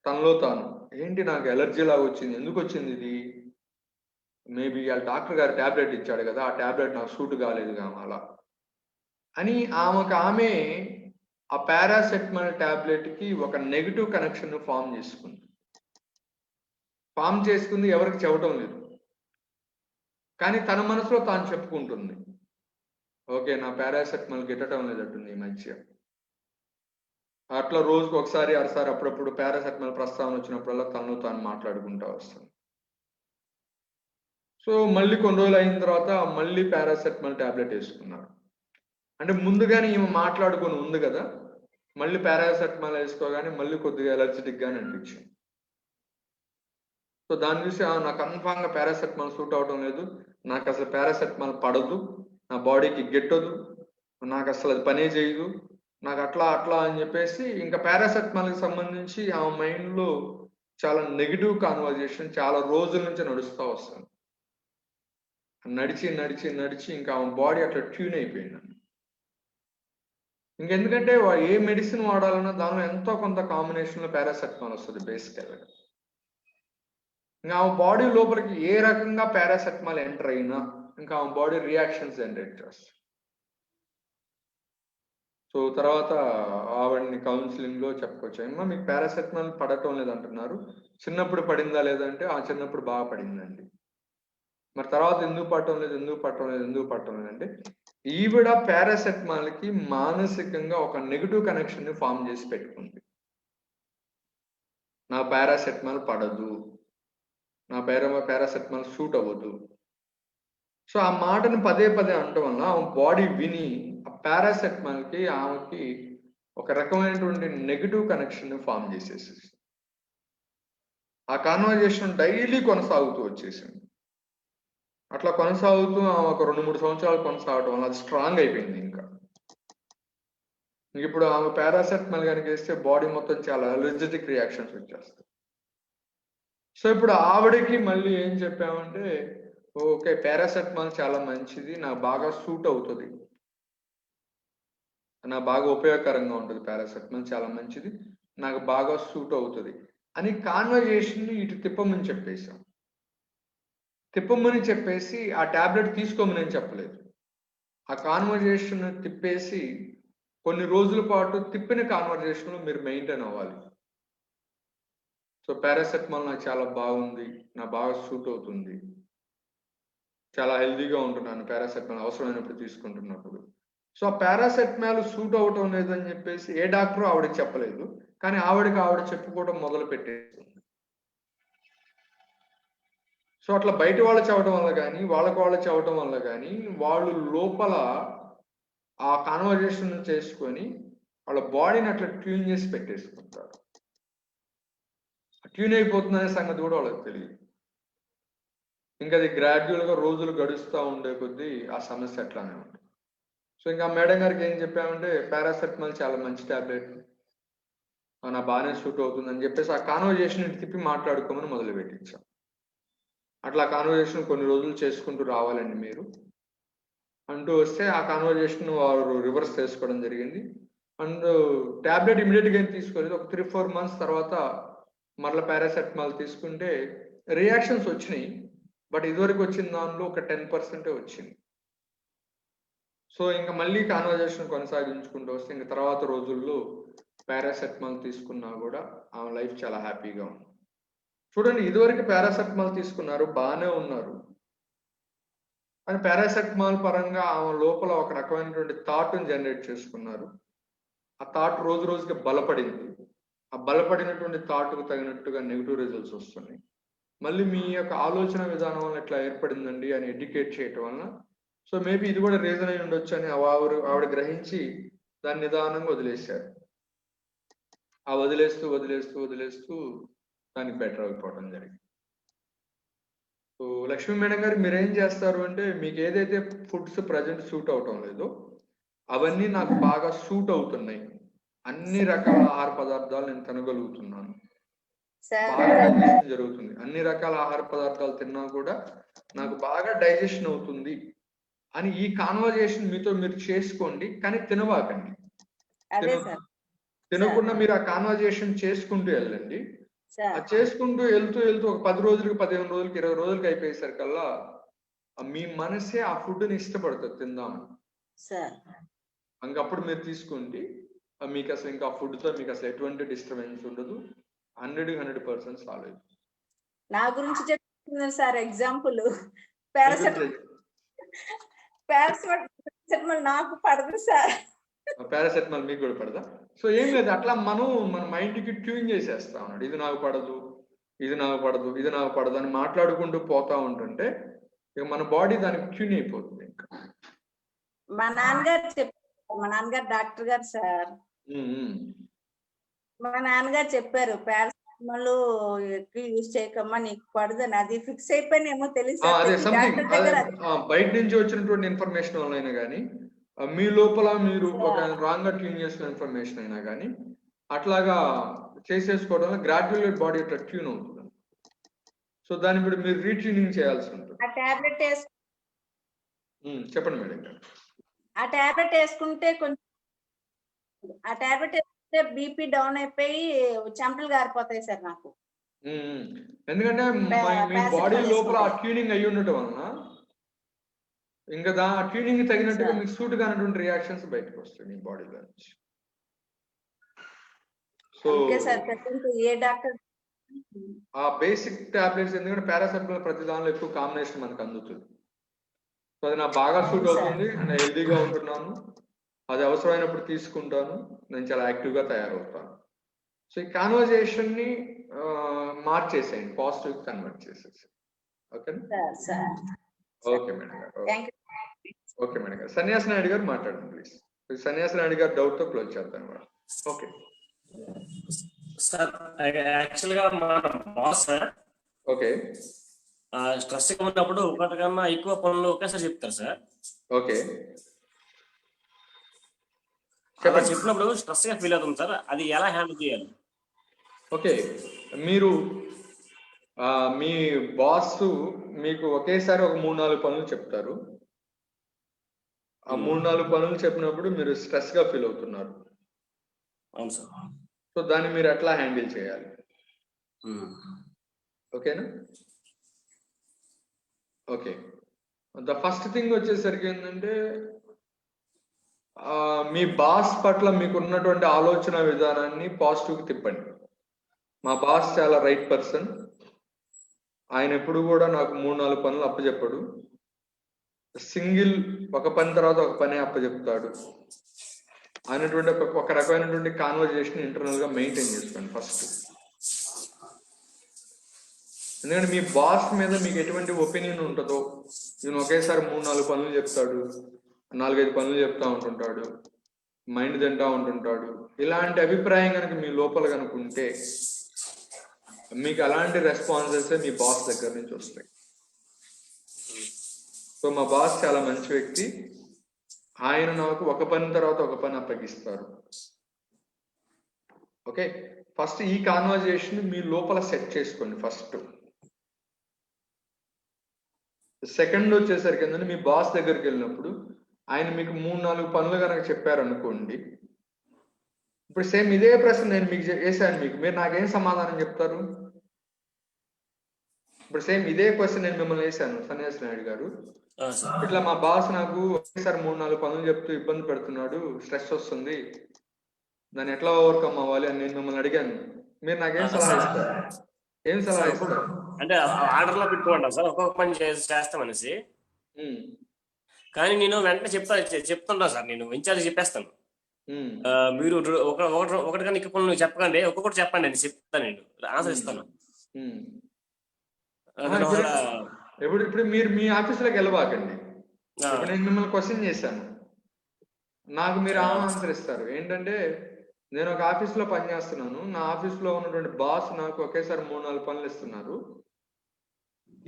తనలో తాను. ఏంటి నాకు ఎలర్జీ లాగా వచ్చింది, ఎందుకు వచ్చింది ఇది? మేబీ ఆ డాక్టర్ గారు టాబ్లెట్ ఇచ్చాడు కదా, ఆ టాబ్లెట్ నాకు సూట్ కాలేదు అలా అని ఆమె ఆ పారాసెటమాల్ టాబ్లెట్ కి ఒక నెగిటివ్ కనెక్షన్ ఫామ్ చేసుకుంది. ఎవరికి చెప్పడం లేదు, కానీ తన మనసులో తాను చెప్పుకుంటుంది, ఓకే నా పారాసెటమాల్ గిట్టడం లేదట్టుంది ఈ మధ్య. అట్లా రోజుకు ఒకసారి అరసారి అప్పుడప్పుడు పారాసెటమాల్ ప్రస్తావన వచ్చినప్పుడల్లా తనలో తాను మాట్లాడుకుంటూ వస్తుంది. సో మళ్ళీ కొన్ని రోజులు అయిన తర్వాత మళ్ళీ పారాసెటమాల్ టాబ్లెట్ వేసుకున్నారు. అంటే ముందుగానే ఈమె మాట్లాడుకొని ఉంది కదా, మళ్ళీ పారాసెటమాల్ వేసుకోగానే మళ్ళీ కొద్దిగా ఎలర్జెటిక్ గానే అనిపించింది. సో దాన్ని చూసి నాకు కన్ఫామ్గా పారాసెటమాల్ సూట్ అవడం లేదు, నాకు అసలు పారాసెటమాల్ పడదు, నా బాడీకి గిట్టదు, నాకు అసలు అది పనే చేయదు, నాకు అట్లా అని చెప్పేసి ఇంకా పారాసెటమాల్కి సంబంధించి ఆ మైండ్లో చాలా నెగిటివ్ కాన్వర్జేషన్ చాలా రోజుల నుంచి నడుస్తూ వస్తుంది. నడిచి ఇంకా ఆమె బాడీ అట్లా ట్యూన్ అయిపోయింది. ఇంకెందుకంటే ఏ మెడిసిన్ వాడాలన్నా దానిలో ఎంతో కొంత కాంబినేషన్లో పారాసెటమాల్ వస్తుంది బేసికల్గా. ఇంకా ఆమె బాడీ లోపలికి ఏ రకంగా పారాసెటమాల్ ఎంటర్ అయినా ఇంకా ఆమె బాడీ రియాక్షన్స్ జనరేట్ చేస్తుంది. సో తర్వాత ఆవిడని కౌన్సిలింగ్ లో చెప్పుకోవచ్చు, అమ్మా మీకు పారాసెటమాల్ పడటం లేదంటున్నారు, చిన్నప్పుడు పడిందా లేదంటే ఆ చిన్నప్పుడు బాగా పడిందండి. మరి తర్వాత ఎందుకు పడటం లేదంటే ఈవిడ పారాసెటమాల్ కి మానసికంగా ఒక నెగిటివ్ కనెక్షన్ ని ఫామ్ చేసి పెట్టుకుంది. నా పారాసెటమాల్ పడదు, నా పారాసెటమాల్ సూట్ అవ్వదు. సో ఆ మాటను పదే పదే అనటం వల్ల ఆమె బాడీ విని ఆ పారాసెటమాల్ కి ఆమెకి ఒక రకమైనటువంటి నెగిటివ్ కనెక్షన్ ఫామ్ చేసేసి ఆ కాన్వర్జేషన్ డైలీ కొనసాగుతూ వచ్చేసింది. అట్లా కొనసాగుతూ ఆమె ఒక 2-3 సంవత్సరాలు కొనసాగటం వల్ల అది స్ట్రాంగ్ అయిపోయింది. ఇంకా ఇప్పుడు ఆమె పారాసెటమాల్ కనుక వేస్తే బాడీ మొత్తం చాలా ఎలర్జెటిక్ రియాక్షన్స్ వచ్చేస్తాయి. సో ఇప్పుడు ఆవిడకి మళ్ళీ ఏం చెప్పామంటే, ఓకే పారాసెటమాల్ చాలా మంచిది, నాకు బాగా సూట్ అవుతుంది, నాకు బాగా ఉపయోగకరంగా ఉంటుంది, పారాసెటమాల్ చాలా మంచిది, నాకు బాగా సూట్ అవుతుంది అని కాన్వర్జేషన్ ఇటు తిప్పమని చెప్పేసాం. తిప్పమని చెప్పేసి ఆ టాబ్లెట్ తీసుకోమని చెప్పలేదు. ఆ కాన్వర్జేషన్ తిప్పేసి కొన్ని రోజుల పాటు తిప్పిన కాన్వర్జేషన్లో మీరు మెయింటైన్ అవ్వాలి. సో పారాసెటమాల్ నాకు చాలా బాగుంది, నాకు బాగా సూట్ అవుతుంది, చాలా హెల్దీగా ఉంటున్నాను పారాసెటమాల్ అవసరమైనప్పుడు తీసుకుంటున్నప్పుడు. సో ఆ పారాసెటమాల్ సూట్ అవటం లేదని చెప్పేసి ఏ డాక్టర్ ఆవిడకి చెప్పలేదు, కానీ ఆవిడ చెప్పుకోవడం మొదలు పెట్టేస్తుంది. సో అట్లా బయట వాళ్ళు చెప్పడం వల్ల కానీ వాళ్ళు చెప్పడం వల్ల కానీ వాళ్ళు లోపల ఆ కాన్వర్జేషన్ చేసుకొని వాళ్ళ బాడీని అట్లా ట్యూన్ చేసి పెట్టేసుకుంటారు. ట్యూన్ అయిపోతుందనే సంగతి కూడా వాళ్ళకి తెలియదు. ఇంకా అది గ్రాడ్యువల్గా రోజులు గడుస్తూ ఉండే కొద్దీ ఆ సమస్య అట్లానే ఉంటుంది. సో ఇంకా మేడం గారికి ఏం చెప్పామంటే పారాసెటమాల్ చాలా మంచి టాబ్లెట్, నా బాగానే సూట్ అవుతుందని చెప్పేసి ఆ కాన్వర్జేషన్ తిప్పి మాట్లాడుకోమని మొదలు పెట్టించాం. అట్లా కాన్వర్జేషన్ కొన్ని రోజులు చేసుకుంటూ రావాలండి మీరు అంటూ వస్తే ఆ కాన్వర్జేషన్ వారు రివర్స్ చేసుకోవడం జరిగింది. అండ్ టాబ్లెట్ ఇమీడియట్గా ఏం తీసుకోలేదు. ఒక 3-4 months తర్వాత మరలా పారాసెటమాల్ తీసుకుంటే రియాక్షన్స్ వచ్చినాయి, బట్ ఇదివరకు వచ్చిన దానిలో ఒక 10% వచ్చింది. సో ఇంకా మళ్ళీ కాన్వర్జేషన్ కొనసాగించుకుంటూ వస్తే ఇంకా తర్వాత రోజుల్లో పారాసెటమాల్ తీసుకున్నా కూడా ఆమె లైఫ్ చాలా హ్యాపీగా ఉంది. చూడండి, ఇదివరకు పారాసెటమాల్ తీసుకున్నారు, బాగానే ఉన్నారు, అని పారాసెటమాల్ పరంగా ఆమె లోపల ఒక రకమైనటువంటి థాట్ని జనరేట్ చేసుకున్నారు. ఆ థాట్ రోజు రోజుకి బలపడింది. ఆ బలపడినటువంటి థాట్కు తగినట్టుగా నెగిటివ్ రిజల్ట్స్ వస్తున్నాయి. మళ్ళీ మీ యొక్క ఆలోచన విధానం వల్ల ఇట్లా ఏర్పడిందండి అని ఎడ్యుకేట్ చేయటం వలన, సో మేబీ ఇది కూడా రీజన్ అయి ఉండొచ్చు అని ఆవిడ గ్రహించి దాన్ని నిదానంగా వదిలేశారు. ఆ వదిలేస్తూ దానికి బెటర్ అయిపోవడం జరిగింది. సో లక్ష్మీ మేడం గారు మీరేం చేస్తారు అంటే, మీకు ఏదైతే ఫుడ్స్ ప్రజెంట్ సూట్ అవటం లేదో అవన్నీ నాకు బాగా సూట్ అవుతున్నాయి, అన్ని రకాల ఆహార పదార్థాలు నేను తినగలుగుతున్నాను, బాగా డైజెషన్ జరుగుతుంది, అన్ని రకాల ఆహార పదార్థాలు తిన్నా కూడా నాకు బాగా డైజెషన్ అవుతుంది అని ఈ కాన్వర్జేషన్ మీతో మీరు చేసుకోండి. కానీ తినవాకండి. తినకుండా మీరు ఆ కాన్వర్జేషన్ చేసుకుంటూ వెళ్ళండి. చేసుకుంటూ వెళ్తూ ఒక 10 రోజులకి 15 రోజులకి 20 రోజులకి అయిపోయేసరికల్లా మీ మనసే ఆ ఫుడ్ని ఇష్టపడుతుంది తిందామని. ఇంకప్పుడు మీరు తీసుకోండి, మీకు అసలు ఇంకా ఫుడ్తో మీకు అసలు ఎటువంటి డిస్టర్బెన్స్ ఉండదు, 100% సాల్వ్ అవుతుంది.
నా గురించి చెప్తున్నారు సార్ ఎగ్జాంపుల్. పారాసెటమాల్ నాకు పడదు సార్.
పారాసెటమాల్ మీకు కూడా పడదా? సో ఏం లేదు, అట్లా మన మైండ్కి ట్యూన్ చేసేస్తా ఉన్నాడు, ఇది నాకు పడదు అని మాట్లాడుకుంటూ పోతా ఉంటుంటే ఇక మన బాడీ దానికి ట్యూన్ అయిపోతుంది. ఇంకా
మా నాన్నగారు డాక్టర్ గారు సార్. మా నాన్నగారు చెప్పారు పారాసెటమాల్ ఎక్కువ యూజ్ చేయకమ్మా, నీకు పడదని. అది ఫిక్స్ అయిపోయినేమో తెలియదు.
బయట నుంచి వచ్చినటువంటి ఇన్ఫర్మేషన్ వల్ల కానీ మీ లోపల మీరు ఒక రాంగ్ గా ట్యూన్ చేసిన ఇన్ఫర్మేషన్ అయినా కానీ అట్లాగా చేసేసుకోవడం వల్ల గ్రాడ్యువల్ బాడీ అట్లా ట్యూన్ అవుతుంది. సో దాన్ని ఇప్పుడు మీరు రీట్యూనింగ్ చేయాల్సి ఉంటుంది. చెప్పండి మేడం గారు.
ఆ టాబ్లెట్ వేసుకుంటే కొంచెం బీపీ డౌన్ అయిపోయి చెమటలు గారిపోతాయి సార్ నాకు.
ఎందుకంటే మీ బాడీ లోపల ట్యూనింగ్ అయ్యి ఉండటం వలన ఇంకా ట్యూనింగ్ తగినట్టుగా మీకు సూట్ కానటువంటి రియాక్షన్స్ బయటకు వస్తాయి మీ బాడీలో నుంచి. సో
ఏ డాక్టర్
ఆ బేసిక్ టాబ్లెట్స్, ఎందుకంటే పారాసెటమాల్ ప్రతి దానిలో ఎక్కువ కాంబినేషన్ మనకు అందుతుంది. సో అది నాకు బాగా సూట్ అవుతుంది, నేను హెల్దీగా ఉంటున్నాను, అది అవసరమైనప్పుడు తీసుకుంటాను, నేను చాలా యాక్టివ్గా తయారవుతాను. సో ఈ కాన్వర్జేషన్ ని మార్చేసేయండి, పాజిటివ్ కన్వర్ట్ చేసేసి. ఓకే ఓకే మేడం గారు. ఓకే మేడం గారు. సన్యాసి నాయుడు గారు మాట్లాడండి ప్లీజ్. సన్యాసి నాయుడు గారు డౌట్ తో క్లోజ్ చేద్దాం. ఓకే
సార్, యాక్చువల్గా మన బాస్ సార్
ఓకే
స్ట్రెస్ ఉన్నప్పుడు ఒకటి కన్నా ఎక్కువ పనులు ఒకేసారి చెప్తారు సార్.
ఓకే
అలా చెప్పినప్పుడు స్ట్రెస్ గా ఫీల్ అవుతుంది సార్, అది ఎలా హ్యాండిల్ చేయాలి?
ఓకే, మీరు మీ బాస్ మీకు ఒకేసారి ఒక 3-4 పనులు చెప్తారు. ఆ 3-4 పనులు చెప్పినప్పుడు మీరు స్ట్రెస్ గా ఫీల్ అవుతున్నారు.
అవును సార్.
సో దాన్ని మీరు ఎట్లా హ్యాండిల్ చేయాలి? ఓకేనా? ఓకే, ద ఫస్ట్ థింగ్ వచ్చేసరికి ఏంటంటే మీ బాస్ పట్ల మీకు ఉన్నటువంటి ఆలోచన విధానాన్ని పాజిటివ్కి తిప్పండి. మా బాస్ చాలా రైట్ పర్సన్, ఆయన ఎప్పుడు కూడా నాకు 3-4 పనులు అప్పచెప్పడు, సింగిల్ ఒక పని తర్వాత ఒక పని అప్పచెప్తాడు అనేటువంటి ఒక రకమైనటువంటి కాన్వర్జేషన్ ఇంటర్నల్ గా మెయింటైన్ చేసుకోండి ఫస్ట్. ఎందుకంటే మీ బాస్ మీద మీకు ఎటువంటి ఒపీనియన్ ఉంటుందో, ఈయన ఒకేసారి 3-4 పనులు చెప్తాడు, 4-5 పనులు చెప్తా ఉంటుంటాడు, మైండ్ తింటా ఉంటుంటాడు, ఇలాంటి అభిప్రాయం కనుక మీ లోపల కనుక ఉంటే మీకు అలాంటి రెస్పాన్సెస్ మీ బాస్ దగ్గర నుంచి వస్తాయి. సో మా బాస్ చాలా మంచి వ్యక్తి, ఆయన నాకు ఒక పని తర్వాత ఒక పని అప్పగిస్తారు. ఓకే, ఫస్ట్ ఈ కాన్వర్జేషన్ మీ లోపల సెట్ చేసుకోండి ఫస్ట్. సెకండ్ వచ్చేసరికి ఏంటంటే మీ బాస్ దగ్గరికి వెళ్ళినప్పుడు ఆయన మీకు 3-4 పనులు కనుక చెప్పారనుకోండి, ఇప్పుడు సేమ్ ఇదే ప్రశ్న నేను మీకు చేశాను, మీరు నాకేం సమాధానం చెప్తారు? ఇప్పుడు సేమ్ ఇదే క్వశ్చన్ నేను మిమ్మల్ని వేసాను, సన్యాసి నాయుడు గారు, ఇట్లా మా బాస్ నాకు ఒకేసారి 3-4 పనులు చెప్తూ ఇబ్బంది పెడుతున్నాడు, స్ట్రెస్ వస్తుంది, దాన్ని ఎట్లా ఓవర్కమ్ అవ్వాలి అని నేను మిమ్మల్ని అడిగాను. మీరు నాకేం సలహా ఇస్తారు? ఏం సలహా ఇస్తారు?
అంటే ఆర్డర్ లో పెట్టుకోండి సార్, ఒక్కొక్క పని చేస్తామనేసి. కానీ నేను వెంటనే చెప్తుంటా సార్, నేను ఇన్ఛార్జ్ చెప్పేస్తాను, మీరు ఒకటి కానీ ఎక్కువ పనులు చెప్పకండి, ఒక్కొక్కటి చెప్పండి అని చెప్తాను, నేను ఆన్సర్ ఇస్తాను.
ఇప్పుడు మీరు మీ ఆఫీసులోకి వెళ్ళబాకండి. ఇప్పుడు నేను మిమ్మల్ని క్వశ్చన్ చేశాను, నాకు మీరు ఆన్సర్ ఇస్తారు. ఏంటంటే నేను ఒక ఆఫీస్లో పనిచేస్తున్నాను, నా ఆఫీస్లో ఉన్నటువంటి బాస్ నాకు ఒకేసారి 3-4 పనులు ఇస్తున్నారు,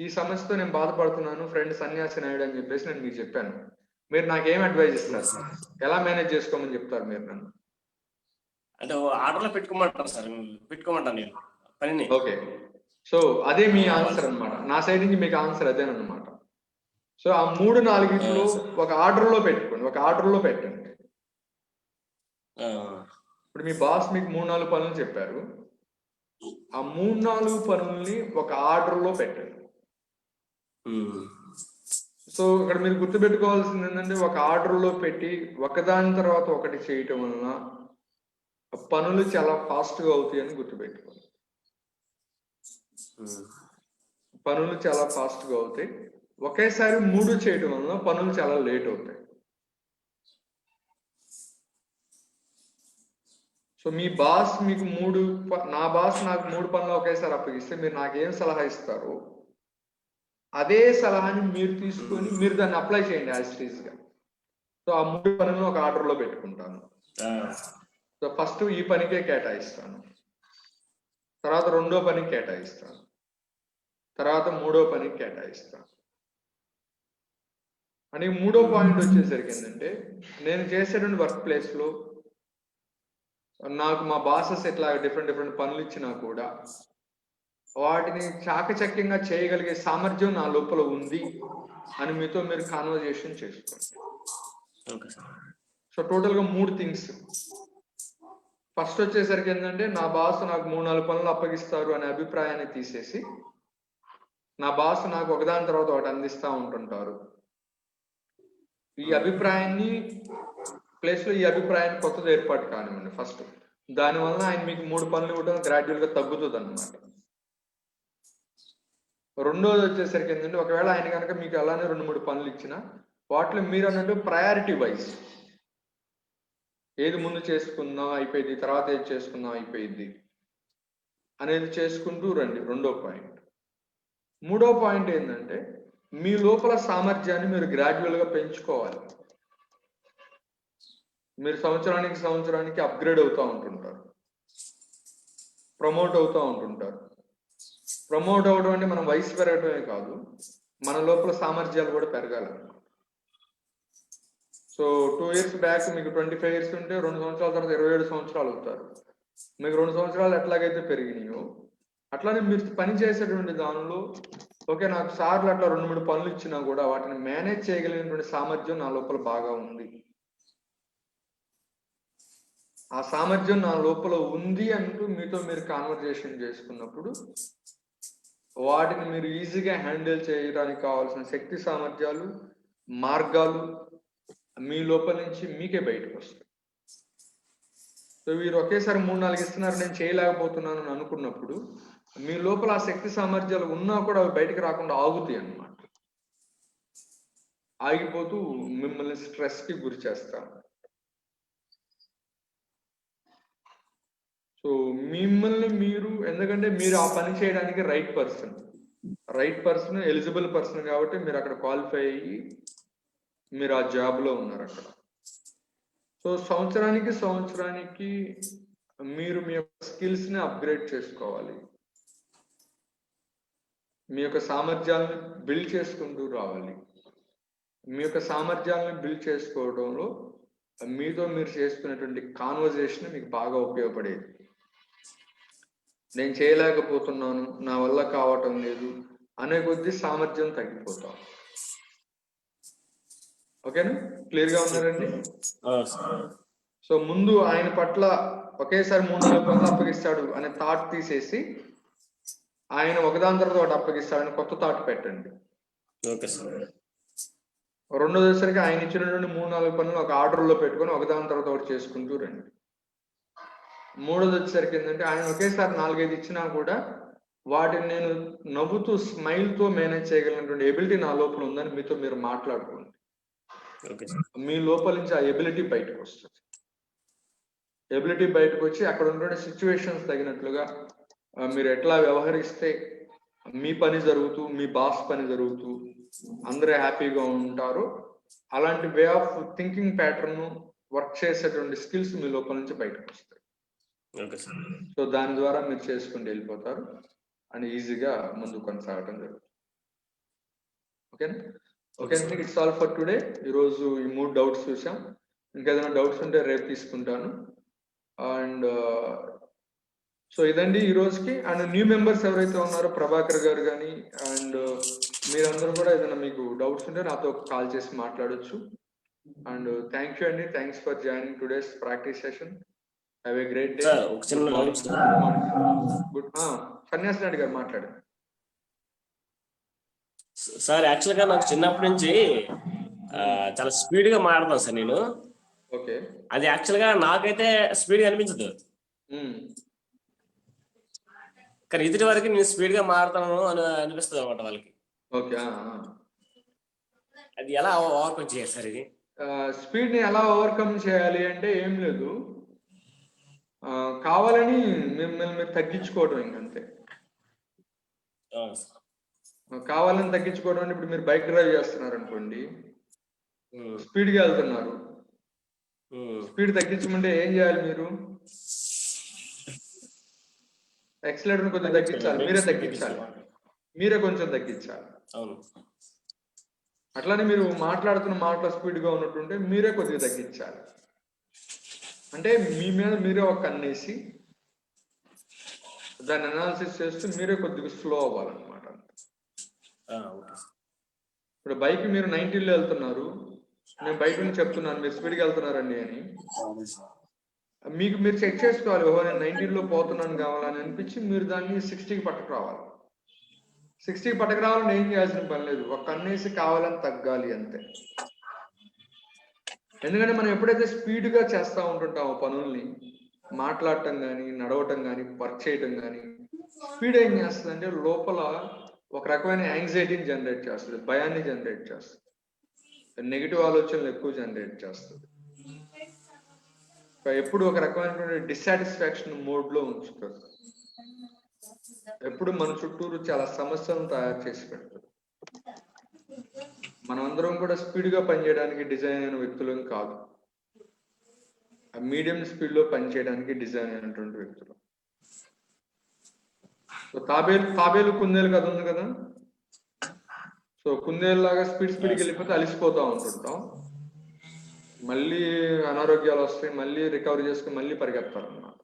ఈ సమస్యతో నేను బాధపడుతున్నాను, ఫ్రెండ్ సన్యాసి నాయుడు అని చెప్పేసి నేను మీకు చెప్పాను. మీరు నాకేం అడ్వైజ్ ఇస్తారు? ఎలా మేనేజ్ చేసుకోమని చెప్తారు మీరు నన్ను?
అంటే ఆర్డర్ లో పెట్టుకోమంటారు సార్, పెట్టుకోమంటాను నేను పనిని.
ఓకే, సో అదే మీ ఆన్సర్ అనమాట, నా సైడ్ నుంచి మీకు ఆన్సర్ అదేనమాట. సో ఆ 3-4 ఒక ఆర్డర్లో పెట్టుకోండి, ఒక ఆర్డర్లో పెట్టండి. ఇప్పుడు మీ బాస్ మీకు 3-4 పనులు చెప్పారు, ఆ 3-4 పనుల్ని ఒక ఆర్డర్లో పెట్టండి. సో ఇక్కడ మీరు గుర్తుపెట్టుకోవాల్సింది ఏంటంటే, ఒక ఆర్డర్లో పెట్టి ఒకదాని తర్వాత ఒకటి చేయటం వలన పనులు చాలా ఫాస్ట్గా అవుతాయని గుర్తుపెట్టుకోవాలి. పనులు చాలా ఫాస్ట్గా అవుతాయి, ఒకేసారి 3 చేయటం వలన పనులు చాలా లేట్ అవుతాయి. సో మీ బాస్ మీకు నా బాస్ నాకు 3 పనులు ఒకేసారి అప్పగిస్తే మీరు నాకేం సలహా ఇస్తారో అదే సలహాని మీరు తీసుకొని మీరు దాన్ని అప్లై చేయండి యాజ్ ఇట్ ఈజ్ గా. సో ఆ 3 పనులను ఒక ఆర్డర్లో పెట్టుకుంటాను. సో ఫస్ట్ ఈ పనికే కేటాయిస్తాను, తర్వాత 2వ పనికి కేటాయిస్తాను, తర్వాత 3వ పనికి కేటాయిస్తాను. అని 3వ పాయింట్ వచ్చేసరికి ఏంటంటే, నేను చేసేటువంటి వర్క్ ప్లేస్లో నాకు మా బాసెస్ ఎట్లా డిఫరెంట్ పనులు ఇచ్చినా కూడా వాటిని చాకచక్యంగా చేయగలిగే సామర్థ్యం నా లోపల ఉంది అని మీతో మీరు కాన్వర్జేషన్ చేసుకోండి. సో టోటల్గా 3 థింగ్స్. ఫస్ట్ వచ్చేసరికి ఏంటంటే, నా బాస్ నాకు 3-4 పనులు అప్పగిస్తారు అనే అభిప్రాయాన్ని తీసేసి, నా బాస్ నాకు ఒకదాని తర్వాత ఒకటి అందిస్తూ ఉంటుంటారు, ఈ అభిప్రాయాన్ని ప్లేస్ లో ఈ అభిప్రాయాన్ని కొత్తది ఏర్పాటు కానివ్వండి ఫస్ట్. దానివల్ల ఆయన మీకు 3 పనులు ఇవ్వడం గ్రాడ్యువల్ గా తగ్గుతుంది అనమాట. రెండోది వచ్చేసరికి ఏంటంటే, ఒకవేళ ఆయన కనుక మీకు అలానే 2-3 పనులు ఇచ్చినా వాటిలో మీరు అన్నట్టు ప్రయారిటీ వైజ్ ఏది ముందు చేసుకుందాం అయిపోయింది, తర్వాత ఏది చేసుకుందాం అయిపోయింది అనేది చేసుకుంటూ రండి. రెండో పాయింట్. మూడో పాయింట్ ఏంటంటే, మీ లోపల సామర్థ్యాన్ని మీరు గ్రాడ్యువల్గా పెంచుకోవాలి. మీరు సంవత్సరానికి అప్గ్రేడ్ అవుతూ ఉంటుంటారు, ప్రమోట్ అవుతూ ఉంటుంటారు. ప్రమోట్ అవడం అంటే మనం వయసు పెరగడమే కాదు, మన లోపల సామర్థ్యాలు కూడా పెరగాలి. సో 2 years బ్యాక్ మీకు 25 years ఉంటే 2 సంవత్సరాల తర్వాత 27 సంవత్సరాలు అవుతారు. మీకు 2 సంవత్సరాలు ఎట్లాగైతే పెరిగినాయో అట్లానే మీరు పని చేసేటువంటి దానిలో ఓకే, నాకు సార్లు అట్లా 2-3 పనులు ఇచ్చినా కూడా వాటిని మేనేజ్ చేయగలిగినటువంటి సామర్థ్యం నా లోపల బాగా ఉంది. ఆ సామర్థ్యం నా లోపల ఉంది అంటూ మీతో మీరు కాన్వర్జేషన్ చేసుకున్నప్పుడు వాటిని మీరు ఈజీగా హ్యాండిల్ చేయడానికి కావాల్సిన శక్తి సామర్థ్యాలు, మార్గాలు మీ లోపల నుంచి మీకే బయటకు వస్తాయి. సో వీరు ఒకేసారి 3-4 ఇస్తున్నారు, నేను చేయలేకపోతున్నాను అని అనుకున్నప్పుడు మీ లోపల ఆ శక్తి సామర్థ్యాలు ఉన్నా కూడా అవి బయటకు రాకుండా ఆగుతాయి అన్నమాట. ఆగిపోతూ మిమ్మల్ని స్ట్రెస్కి గురి చేస్తాను. సో మిమ్మల్ని మీరు, ఎందుకంటే మీరు ఆ పని చేయడానికి రైట్ పర్సన్ ఎలిజిబుల్ పర్సన్ కాబట్టి మీరు అక్కడ క్వాలిఫై అయ్యి మీరు ఆ జాబ్లో ఉన్నారు అక్కడ. సో సంవత్సరానికి మీరు మీ యొక్క స్కిల్స్ని అప్గ్రేడ్ చేసుకోవాలి, మీ యొక్క సామర్థ్యాలను బిల్డ్ చేసుకుంటూ రావాలి. మీ యొక్క సామర్థ్యాలను బిల్డ్ చేసుకోవడంలో మీతో మీరు చేసుకునేటువంటి కాన్వర్జేషన్ మీకు బాగా ఉపయోగపడేది. నేను చేయలేకపోతున్నాను, నా వల్ల కావటం లేదు అనే కొద్దీ సామర్థ్యం తగ్గిపోతాం. ఓకేనా? క్లియర్గా ఉన్నారండి? సో ముందు ఆయన పట్ల ఒకేసారి 3-4 పనులు అప్పగిస్తాడు అనే థాట్ తీసేసి ఆయన ఒకదాని తర్వాత ఒకటి అప్పగిస్తాడని కొత్త థాట్ పెట్టండి. రెండోసారికి ఆయన ఇచ్చినటువంటి 3-4 పనులు ఒక ఆర్డర్లో పెట్టుకొని ఒకదాని తర్వాత ఒకటి చేసుకుంటూ రండి. మూడోది వచ్చేసరికి ఏంటంటే, ఆయన ఒకేసారి 4-5 ఇచ్చినా కూడా వాటిని నేను నవ్వుతూ స్మైల్తో మేనేజ్ చేయగలిగినటువంటి ఎబిలిటీ నా లోపల ఉందని మీతో మీరు మాట్లాడుకోండి. మీ లోపల నుంచి ఆ ఎబిలిటీ బయటకు వస్తుంది. ఎబిలిటీ బయటకు వచ్చి అక్కడ ఉన్న సిచ్యువేషన్స్ తగినట్లుగా మీరు ఎట్లా వ్యవహరిస్తే మీ పని జరుగుతూ, మీ బాస్ పని జరుగుతూ అందరూ హ్యాపీగా ఉంటారు, అలాంటి way of thinking pattern work చేసేటువంటి స్కిల్స్ మీ లోపల నుంచి బయటకు వస్తాయి. సో దాని ద్వారా మీరు చేసుకుంటూ వెళ్ళిపోతారు అని ఈజీగా ముందు కొనసాగడం జరుగుతుంది. ఓకేనా? ఓకే అండి, ఇట్స్ ఆల్ ఫర్ టుడే. ఈరోజు ఈ 3 డౌట్స్ చూసాం. ఇంకేదైనా డౌట్స్ ఉంటే రేపు తీసుకుంటాను. అండ్ సో ఇదండి ఈ రోజుకి. అండ్ న్యూ మెంబర్స్ ఎవరైతే ఉన్నారో ప్రభాకర్ గారు కానీ అండ్ మీరందరూ కూడా ఏదైనా మీకు డౌట్స్ ఉంటే నాతో కాల్ చేసి మాట్లాడొచ్చు. అండ్ థ్యాంక్ యూ అండి, thanks for joining today's practice session. Have a great day. Good సన్యాసి రెడ్డి గారు మాట్లాడండి.
సార్ యాక్చువల్గా నాకు చిన్నప్పటి నుంచి చాలా స్పీడ్ గా మాట్లాడతాను సార్ నేను.
ఓకే.
అది యాక్చువల్గా నాకైతే స్పీడ్ గా అనిపించదు, కానీ ఎదుటి వరకు నేను స్పీడ్ గా మాట్లాడతాను అని అనిపిస్తుంది అన్నమాట వాళ్ళకి.
ఓకే.
అది ఎలా ఓవర్కమ్ చేయాలి సార్? ఇది
స్పీడ్ ని ఎలా ఓవర్కమ్ చేయాలి అంటే ఏం లేదు, కావాలని మిమ్మల్ని మీరు తగ్గించుకోవడం ఇంకంతే. కావాలని తగ్గించుకోవడం అంటే ఇప్పుడు మీరు బైక్ డ్రైవ్ చేస్తున్నారు అనుకోండి, స్పీడ్గా వెళ్తున్నారు, స్పీడ్ తగ్గించమంటే ఏం చేయాలి? మీరు ఎక్సలేటర్ కొంచెం తగ్గించాలి, మీరే కొంచెం తగ్గించాలి. అట్లానే మీరు మాట్లాడుతున్న మాటల స్పీడ్గా ఉన్నట్టుంటే మీరే కొద్దిగా తగ్గించాలి. అంటే మీ మీద మీరే ఒక కన్నేసి దాన్ని అనాలిసిస్ చేస్తూ మీరే కొద్దిగా స్లో అవ్వాలన్నమాట. ఇప్పుడు బైక్ మీరు 90లో వెళ్తున్నారు, నేను బయట నుంచి చెప్తున్నాను మీరు స్పీడ్గా వెళ్తున్నారండి అని, మీకు మీరు చెక్ చేసుకోవాలి. ఓహో నేను 90లో పోతున్నాను కావాలని అనిపించి మీరు దాన్ని 60కి పట్టుకురావాలి. 60కి పట్టుకురావాలని ఏం చేయాల్సిన పని లేదు, ఒక కన్నేసి కావాలని తగ్గాలి అంతే. ఎందుకంటే మనం ఎప్పుడైతే స్పీడ్గా చేస్తూ ఉంటుంటామో పనుల్ని, మాట్లాడటం కానీ, నడవటం కానీ, వర్క్ చేయటం కానీ, స్పీడ్ ఏం చేస్తుందంటే లోపల ఒక రకమైన యాంగ్జైటీని జనరేట్ చేస్తుంది, భయాన్ని జనరేట్ చేస్తుంది, నెగిటివ్ ఆలోచనలు ఎక్కువ జనరేట్ చేస్తుంది, ఎప్పుడు ఒక రకమైనటువంటి డిస్సాటిస్ఫాక్షన్ మోడ్లో ఉంచుతుంది, ఎప్పుడు మన చుట్టూరు చాలా సమస్యలను తయారు చేసి పెడుతుంది. మనమందరం కూడా స్పీడ్గా పనిచేయడానికి డిజైన్ అయిన వ్యక్తులం కాదు, మీడియం స్పీడ్లో పనిచేయడానికి డిజైన్ అయినటువంటి వ్యక్తులు. సో తాబేలు కుందేలు కథ ఉంది కదా. సో కుందేలులాగా స్పీడ్కి వెళ్ళిపోతే అలిసిపోతూ ఉంటుంటాం, మళ్ళీ అనారోగ్యాలు వస్తాయి, మళ్ళీ రికవరీ చేసుకుని మళ్ళీ పరిగెత్తారు అన్నమాట.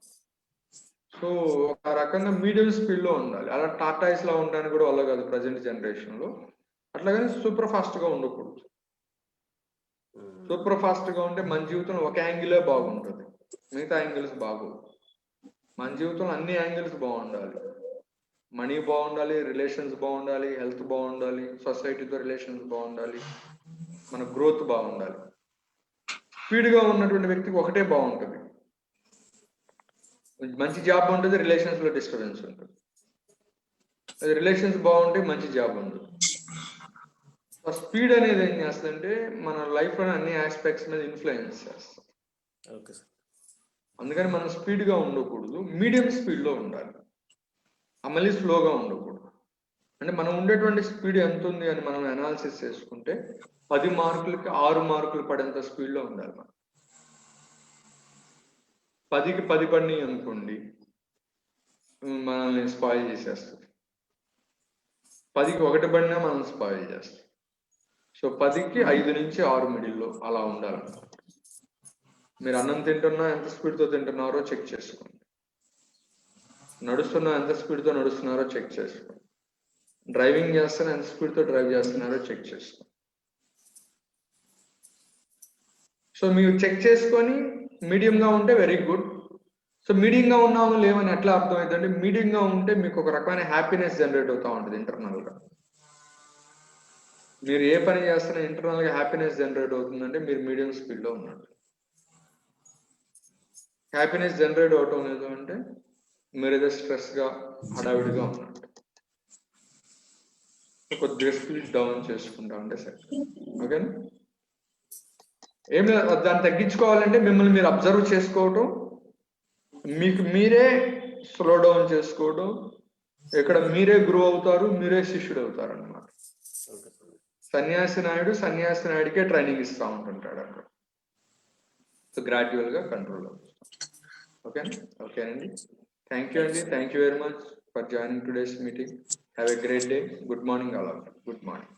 సో ఒక రకంగా మీడియం స్పీడ్లో ఉండాలి. అలా టాటాయిస్ లా ఉండడానికి కూడా వల్ల కాదు ప్రజెంట్ జనరేషన్లో. అట్లాగని సూపర్ ఫాస్ట్గా ఉండకూడదు. సూపర్ ఫాస్ట్గా ఉంటే మన జీవితంలో ఒక యాంగిలే బాగుంటుంది, మిగతా యాంగిల్స్ బాగోవు. మన జీవితంలో అన్ని యాంగిల్స్ బాగుండాలి. మనీ బాగుండాలి, రిలేషన్స్ బాగుండాలి, హెల్త్ బాగుండాలి, సొసైటీతో రిలేషన్స్ బాగుండాలి, మన గ్రోత్ బాగుండాలి. స్పీడ్గా ఉన్నటువంటి వ్యక్తికి ఒకటే బాగుంటుంది, మంచి జాబ్ ఉంటుంది, రిలేషన్స్లో డిస్టర్బెన్స్ ఉంటుంది. రిలేషన్స్ బాగుంటే మంచి జాబ్ ఉంటుంది. స్పీడ్ అనేది ఏం చేస్తుందంటే మన లైఫ్లో అన్ని ఆస్పెక్ట్స్ మీద ఇన్ఫ్లుయెన్స్ చేస్తుంది. అందుకని మనం స్పీడ్గా ఉండకూడదు, మీడియం స్పీడ్లో ఉండాలి, మళ్ళీ స్లోగా ఉండకూడదు. అంటే మనం ఉండేటువంటి స్పీడ్ ఎంత ఉంది అని మనం అనాలిసిస్ చేసుకుంటే 10 మార్కులకి 6 మార్కులు పడేంత స్పీడ్లో ఉండాలి. మనం 10కి 10 పడినాయి అనుకోండి మనల్ని స్పాయిల్ చేసేస్తుంది, 10కి 1 పడినా మనం స్పాయిల్ చేస్తాం. సో 10కి 5 నుంచి 6 మిడిల్లో అలా ఉండాలన్నమాట. మీరు అన్నం తింటున్నా ఎంత స్పీడ్తో తింటున్నారో చెక్ చేసుకోండి, నడుస్తున్నా ఎంత స్పీడ్తో నడుస్తున్నారో చెక్ చేసుకోండి, డ్రైవింగ్ చేస్తున్నా ఎంత స్పీడ్తో డ్రైవ్ చేస్తున్నారో చెక్ చేసుకోండి. సో మీరు చెక్ చేసుకొని మీడియంగా ఉంటే వెరీ గుడ్. సో మీడియంగా ఉన్నాము లేవని ఎట్లా అర్థమవుతుందంటే, మీడియంగా ఉంటే మీకు ఒక రకమైన హ్యాపీనెస్ జనరేట్ అవుతూ ఉంటుంది ఇంటర్నల్గా. మీరు ఏ పని చేస్తున్నా ఇంటర్నల్గా హ్యాపీనెస్ జనరేట్ అవుతుందంటే మీరు మీడియం స్పీడ్లో ఉన్నట్టు. హ్యాపీనెస్ జనరేట్ అవటం లేదు అంటే మీరు ఏదో స్ట్రెస్గా హడావిడిగా ఉన్నట్టు. కొద్దిగా స్పీడ్ డౌన్ చేసుకుంటా ఉంటే సరే, ఓకేనా. ఏం లేదు, దాన్ని తగ్గించుకోవాలంటే మిమ్మల్ని మీరు అబ్జర్వ్ చేసుకోవటం, మీకు మీరే స్లో డౌన్ చేసుకోవడం, ఇక్కడ మీరే గ్రో అవుతారు, మీరే శిష్యుడు అవుతారు అన్నమాట. సన్యాసి నాయుడికే ట్రైనింగ్ ఇస్తూ ఉంటుంటాడు అక్కడ. సో గ్రాడ్యువల్గా కంట్రోల్ అవుతుంది. ఓకేనండి. థ్యాంక్ యూ అండి, thank you very much for joining today's meeting. Have a great day. Good morning all of you. Good morning.